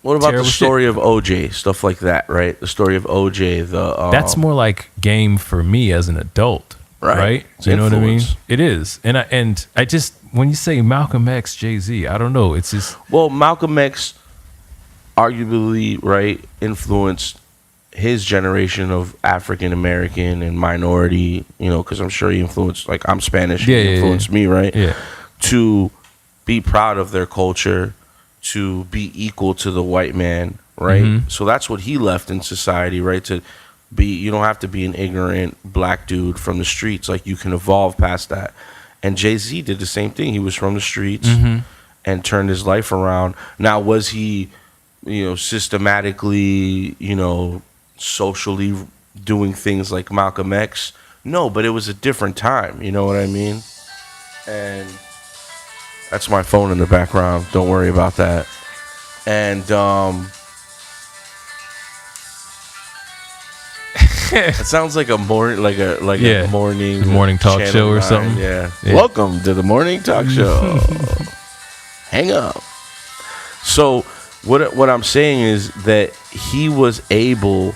what about the terrible story of OJ, stuff like that, right? The story of OJ, that's more like game for me as an adult, right? It's You know what I mean? influence. It is, and I just when you say Malcolm X, Jay-Z, I don't know. It's just Well, Malcolm X arguably, right, influenced his generation of African American and minority, because I'm sure he influenced, like, I'm Spanish, Yeah, he yeah, influenced me, right? yeah. To be proud of their culture, to be equal to the white man, right? Mm-hmm. So that's what he left in society, right? To be, you don't have to be an ignorant black dude from the streets. Like, you can evolve past that. And Jay-Z did the same thing. He was from the streets and turned his life around. Now, was he, systematically, socially doing things like Malcolm X? No, but it was a different time. You know what I mean? And that's my phone in the background. Don't worry about that. And it sounds like a morning, Yeah. a morning Morning talk Channel show or 9, something. Yeah. Yeah. Welcome to the morning talk show. Hang up. So what I'm saying is that he was able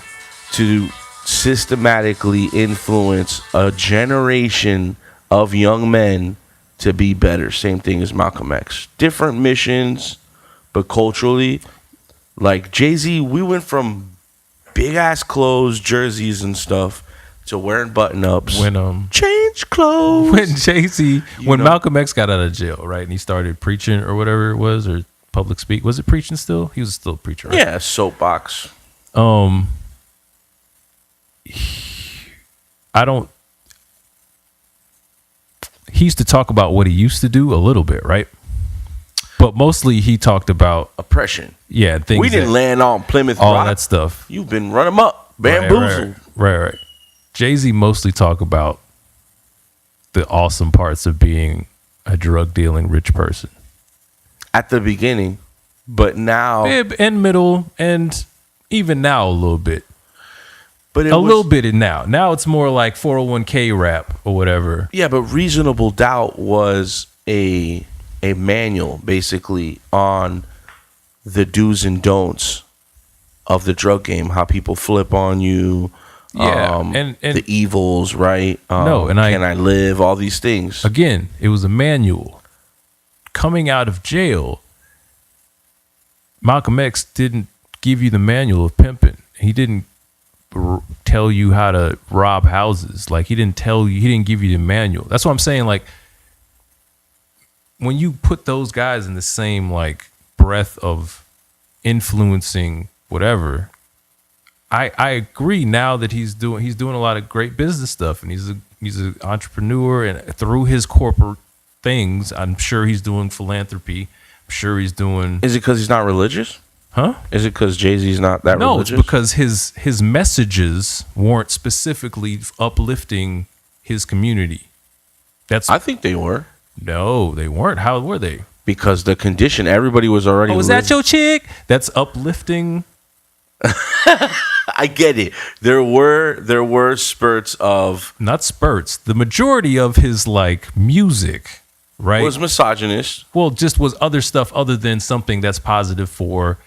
to systematically influence a generation of young men to be better. Same thing as Malcolm X. Different missions, but culturally, like Jay-Z, we went from big ass clothes, jerseys and stuff to wearing button ups. When Change clothes. when Jay-Z, when know. Malcolm X got out of jail, right, and he started preaching or whatever it was, or public speak. Was it preaching still? He was still a preacher, right? Yeah, soapbox. He used to talk about what he used to do a little bit, right? But mostly he talked about, Oppression. things We didn't that, land on Plymouth all Rock. that stuff. You've been run 'em up. Bamboozled. Right. Jay-Z mostly talk about the awesome parts of being a drug dealing rich person. At the beginning. But now. And middle, and even now a little bit. But it A was, little bit in now. Now it's more like 401k rap or whatever. Yeah, but Reasonable Doubt was a manual basically on the do's and don'ts of the drug game, how people flip on you, Yeah, and the evils, right? No, and Can I live? All these things. Again, it was a manual. Coming out of jail, Malcolm X didn't give you the manual of pimping. He didn't tell you how to rob houses. Like, he didn't give you the manual. That's what I'm saying. Like, when you put those guys in the same like breath of influencing whatever, I agree now that he's doing a lot of great business stuff, and he's an entrepreneur, and through his corporate things, I'm sure he's doing philanthropy. I'm sure he's doing. Is it because he's not religious? Huh? Is it because Jay-Z's not that No, religious? it's because his messages weren't specifically uplifting his community. I think they were. No, they weren't. How were they? because the condition, everybody was already. Oh, was that your chick? That's uplifting. I get it. There were spurts of Not spurts. The majority of his like music, right, was misogynist. well, just was other stuff other than something that's positive for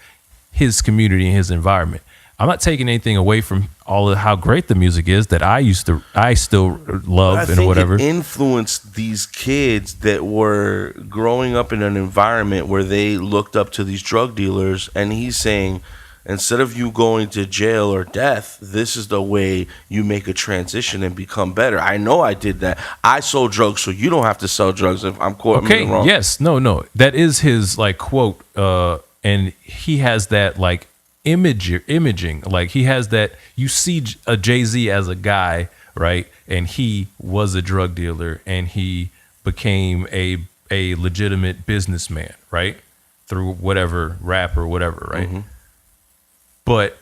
his community and his environment. I'm not taking anything away from all of how great the music is that I still love I and think whatever. it influenced these kids that were growing up in an environment where they looked up to these drug dealers, and he's saying, instead of you going to jail or death, this is the way you make a transition and become better. I know I did that. I sold drugs, so you don't have to sell drugs if I'm caught. Okay, wrong. yes, no, that is his like quote, and he has that like imaging, like he has that. You see a Jay-Z as a guy, right, and he was a drug dealer, and he became a legitimate businessman, right, through whatever rap or whatever, right. Mm-hmm. But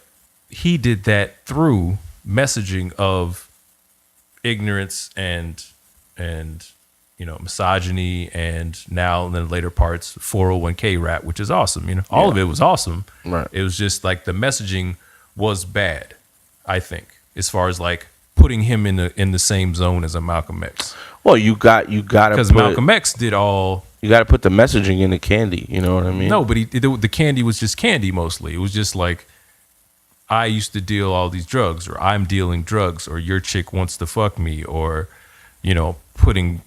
he did that through messaging of ignorance and misogyny, and now in the later parts 401k rap, which is awesome. All of it was awesome. Right. It was just like the messaging was bad, I think, as far as like putting him in the same zone as a Malcolm X. Well, you got to Because Malcolm X did all. You got to put the messaging in the candy. You know what I mean? No, but the candy was just candy mostly. It was just like, I used to deal all these drugs, or I'm dealing drugs, or your chick wants to fuck me, or putting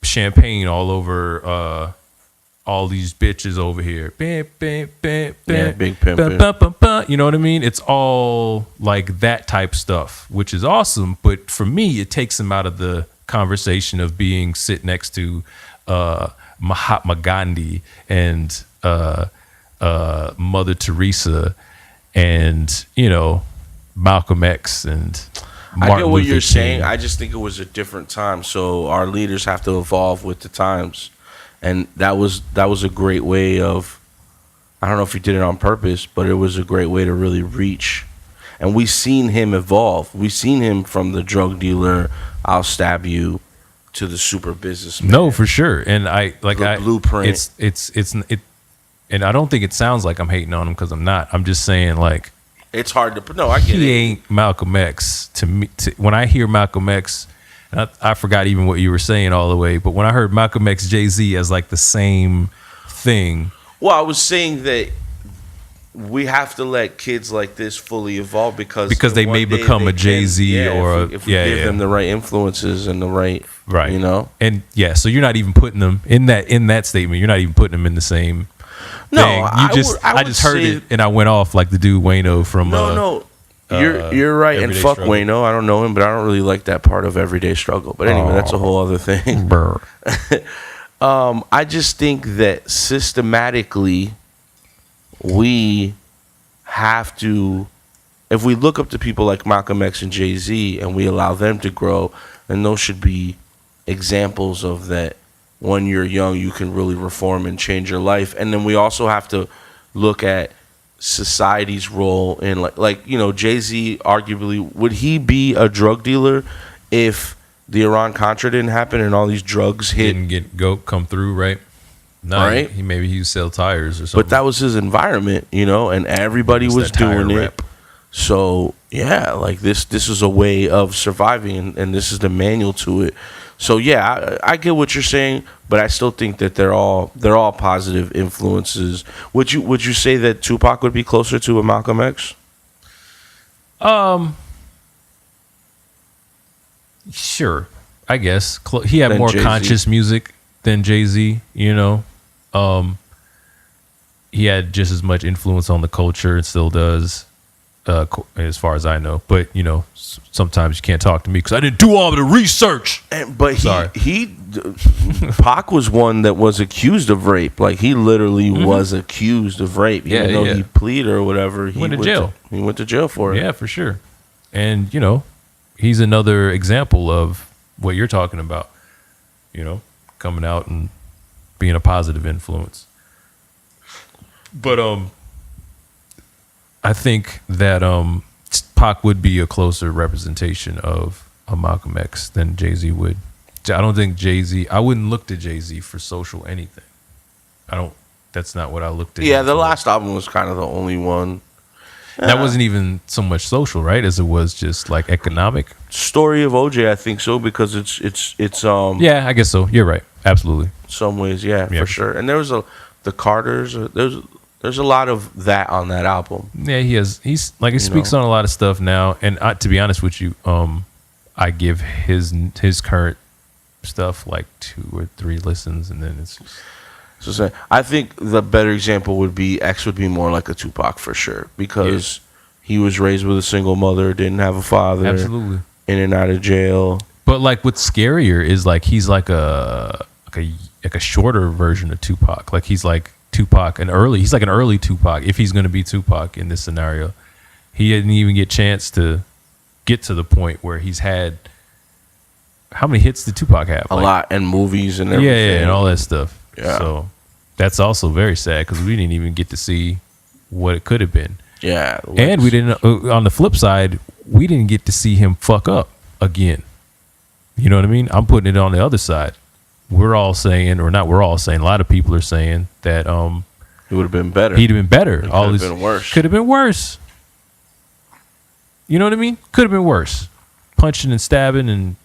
champagne all over all these bitches over here. Bam, bam, bam, bam, Yeah, big pimpin'. bum, bum, bum, bum. You know what I mean? It's all like that type stuff, which is awesome. But for me, it takes him out of the conversation of being sit next to Mahatma Gandhi and Mother Teresa and Malcolm X and Martin I get what Luther you're King. saying. I just think it was a different time. So our leaders have to evolve with the times, and that was a great way of. I don't know if he did it on purpose, but it was a great way to really reach. And we've seen him evolve. We've seen him from the drug dealer, I'll stab you, to the super businessman. No, for sure. And The blueprint. It, and I don't think it sounds like I'm hating on him, because I'm not. I'm just saying like. It's hard to put. No, I get He it. ain't Malcolm X to me. When I hear Malcolm X, and I forgot even what you were saying all the way, but when I heard Malcolm X, Jay-Z as like the same thing. Well, I was saying that we have to let kids like this fully evolve because they one may day become they a Jay-Z can, or if we give them the right influences and the right, right. And so you're not even putting them in that statement. You're not even putting them in the same. No, thing. I just heard say, it and I went off like the dude Wayno from. No. You're right, and Everyday fuck Struggle. Wayno. I don't know him, but I don't really like that part of Everyday Struggle. But anyway, that's a whole other thing. Brr. I just think that systematically we have to, if we look up to people like Malcolm X and Jay-Z and we allow them to grow, then those should be examples of that. When you're young, you can really reform and change your life. And then we also have to look at society's role in like Jay-Z arguably, would he be a drug dealer if the Iran-Contra didn't happen and all these drugs hit? Didn't come through, right? No, Right. Maybe he would sell tires or something. But that was his environment, and everybody It's was that tire doing it. rep. So yeah, like this is a way of surviving, and this is the manual to it. So yeah, I get what you're saying, but I still think that they're all positive influences. Would you say that Tupac would be closer to a Malcolm X? Sure, I guess he had Than more Jay-Z. conscious music than Jay-Z. He had just as much influence on the culture and still does, as far as I know. But sometimes you can't talk to me because I didn't do all of the research. But Pac was one that was accused of rape. Like he literally was accused of rape. Even though he pleaded or whatever, he went to jail. He went to jail for it. Yeah, for sure. And he's another example of what you're talking about. Coming out and being a positive influence. But I think that Pac would be a closer representation of a Malcolm X than Jay-Z would. I don't think Jay-Z. I wouldn't look to Jay-Z for social anything. That's not what I looked at. Yeah, the last album was kind of the only one. That wasn't even so much social, right? As it was just like economic. Story of OJ, I think so, because it's Yeah, I guess so. You're right. Absolutely. some ways, yeah, Yeah. for sure. And there was the Carters. There's a lot of that on that album. Yeah, he's like he speaks on a lot of stuff now. And to be honest with you, I give his current stuff like 2 or 3 listens, and then it's just. So I think the better example would be X would be more like a Tupac for sure, because he was raised with a single mother, didn't have a father, Absolutely. in and out of jail. But like what's scarier is like he's like a shorter version of Tupac. Like he's like Tupac, he's like an early Tupac if he's going to be Tupac in this scenario. He didn't even get a chance to get to the point where he's had. How many hits did Tupac have? A lot, and movies and everything. Yeah, and all that stuff. Yeah. So that's also very sad because we didn't even get to see what it could have been. Yeah. And we didn't. On the flip side, we didn't get to see him fuck up again. You know what I mean? I'm putting it on the other side. We're all saying, or not we're all saying, a lot of people are saying that It would have been better. he'd have been better. It could have been worse. Could have been worse. You know what I mean? Could have been worse. Punching and stabbing and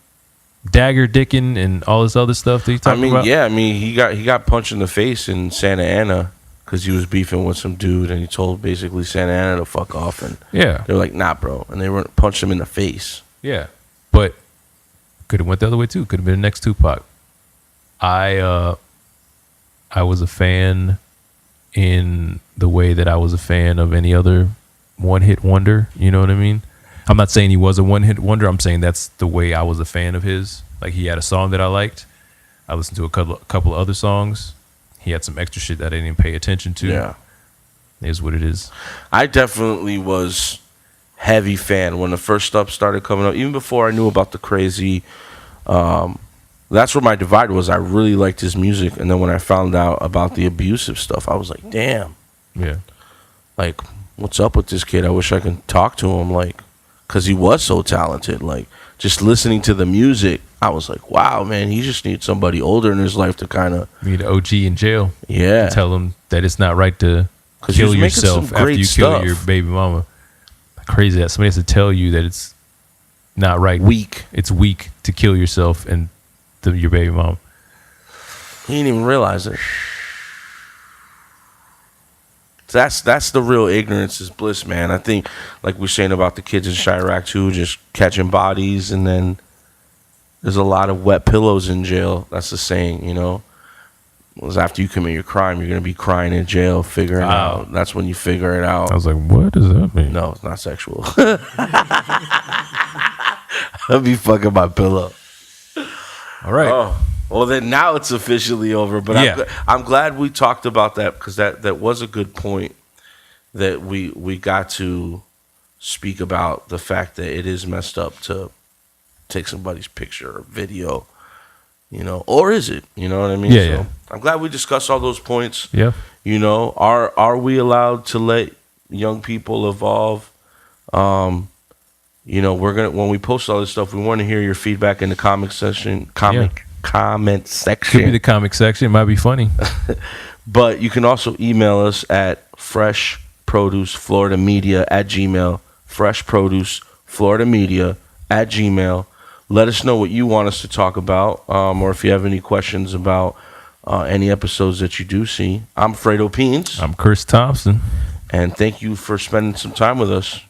dagger dicking and all this other stuff that you talking about. Yeah. I mean, he got punched in the face in Santa Ana because he was beefing with some dude, and he told basically Santa Ana to fuck off, and Yeah. they were like, "Nah, bro," and they punched him in the face. Yeah. But could have went the other way too. Could have been the next Tupac. I was a fan in the way that I was a fan of any other one-hit wonder. You know what I mean? I'm not saying he was a one-hit wonder. I'm saying that's the way I was a fan of his. Like he had a song that I liked. I listened to a couple of other songs. He had some extra shit that I didn't pay attention to. Yeah. It is what it is. I definitely was heavy fan when the first stuff started coming up. Even before I knew about the Crazy, that's where my divide was. I really liked his music, and then when I found out about the abusive stuff, I was like, damn, Yeah. like, what's up with this kid? I wish I could talk to him, like, because he was so talented. Like, just listening to the music, I was like, wow, man, he just needs somebody older in his life to kind of, You need an OG in jail. yeah. Tell him that it's not right to 'Cause he kill was making yourself some after great you stuff. kill your baby mama. Crazy that somebody has to tell you that it's not right. Weak. It's weak to kill yourself and your baby mama. He didn't even realize it. That's the real ignorance is bliss, man. I think, like we're saying about the kids in Chiraq too, just catching bodies, and then there's a lot of wet pillows in jail. That's the saying, you know. It was after you commit your crime, you're gonna be crying in jail, figuring it out. That's when you figure it out. I was like, what does that mean? No, it's not sexual. I'll be fucking my pillow. All right. Oh, well then now it's officially over. But Yeah. I'm glad we talked about that, because that was a good point that we got to speak about the fact that it is messed up to take somebody's picture or video, you know, or is it? You know what I mean? Yeah, yeah. I'm glad we discussed all those points. Yeah. You know, are we allowed to let young people evolve? You know, when we post all this stuff, we want to hear your feedback in the comment section. Comment Could be section. the comic section. It might be funny. But you can also email us at freshproducefloridamedia@gmail. freshproducefloridamedia@gmail. Let us know what you want us to talk about, or if you have any questions about any episodes that you do see. I'm Fredo Peans, I'm Chris Thompson. and thank you for spending some time with us.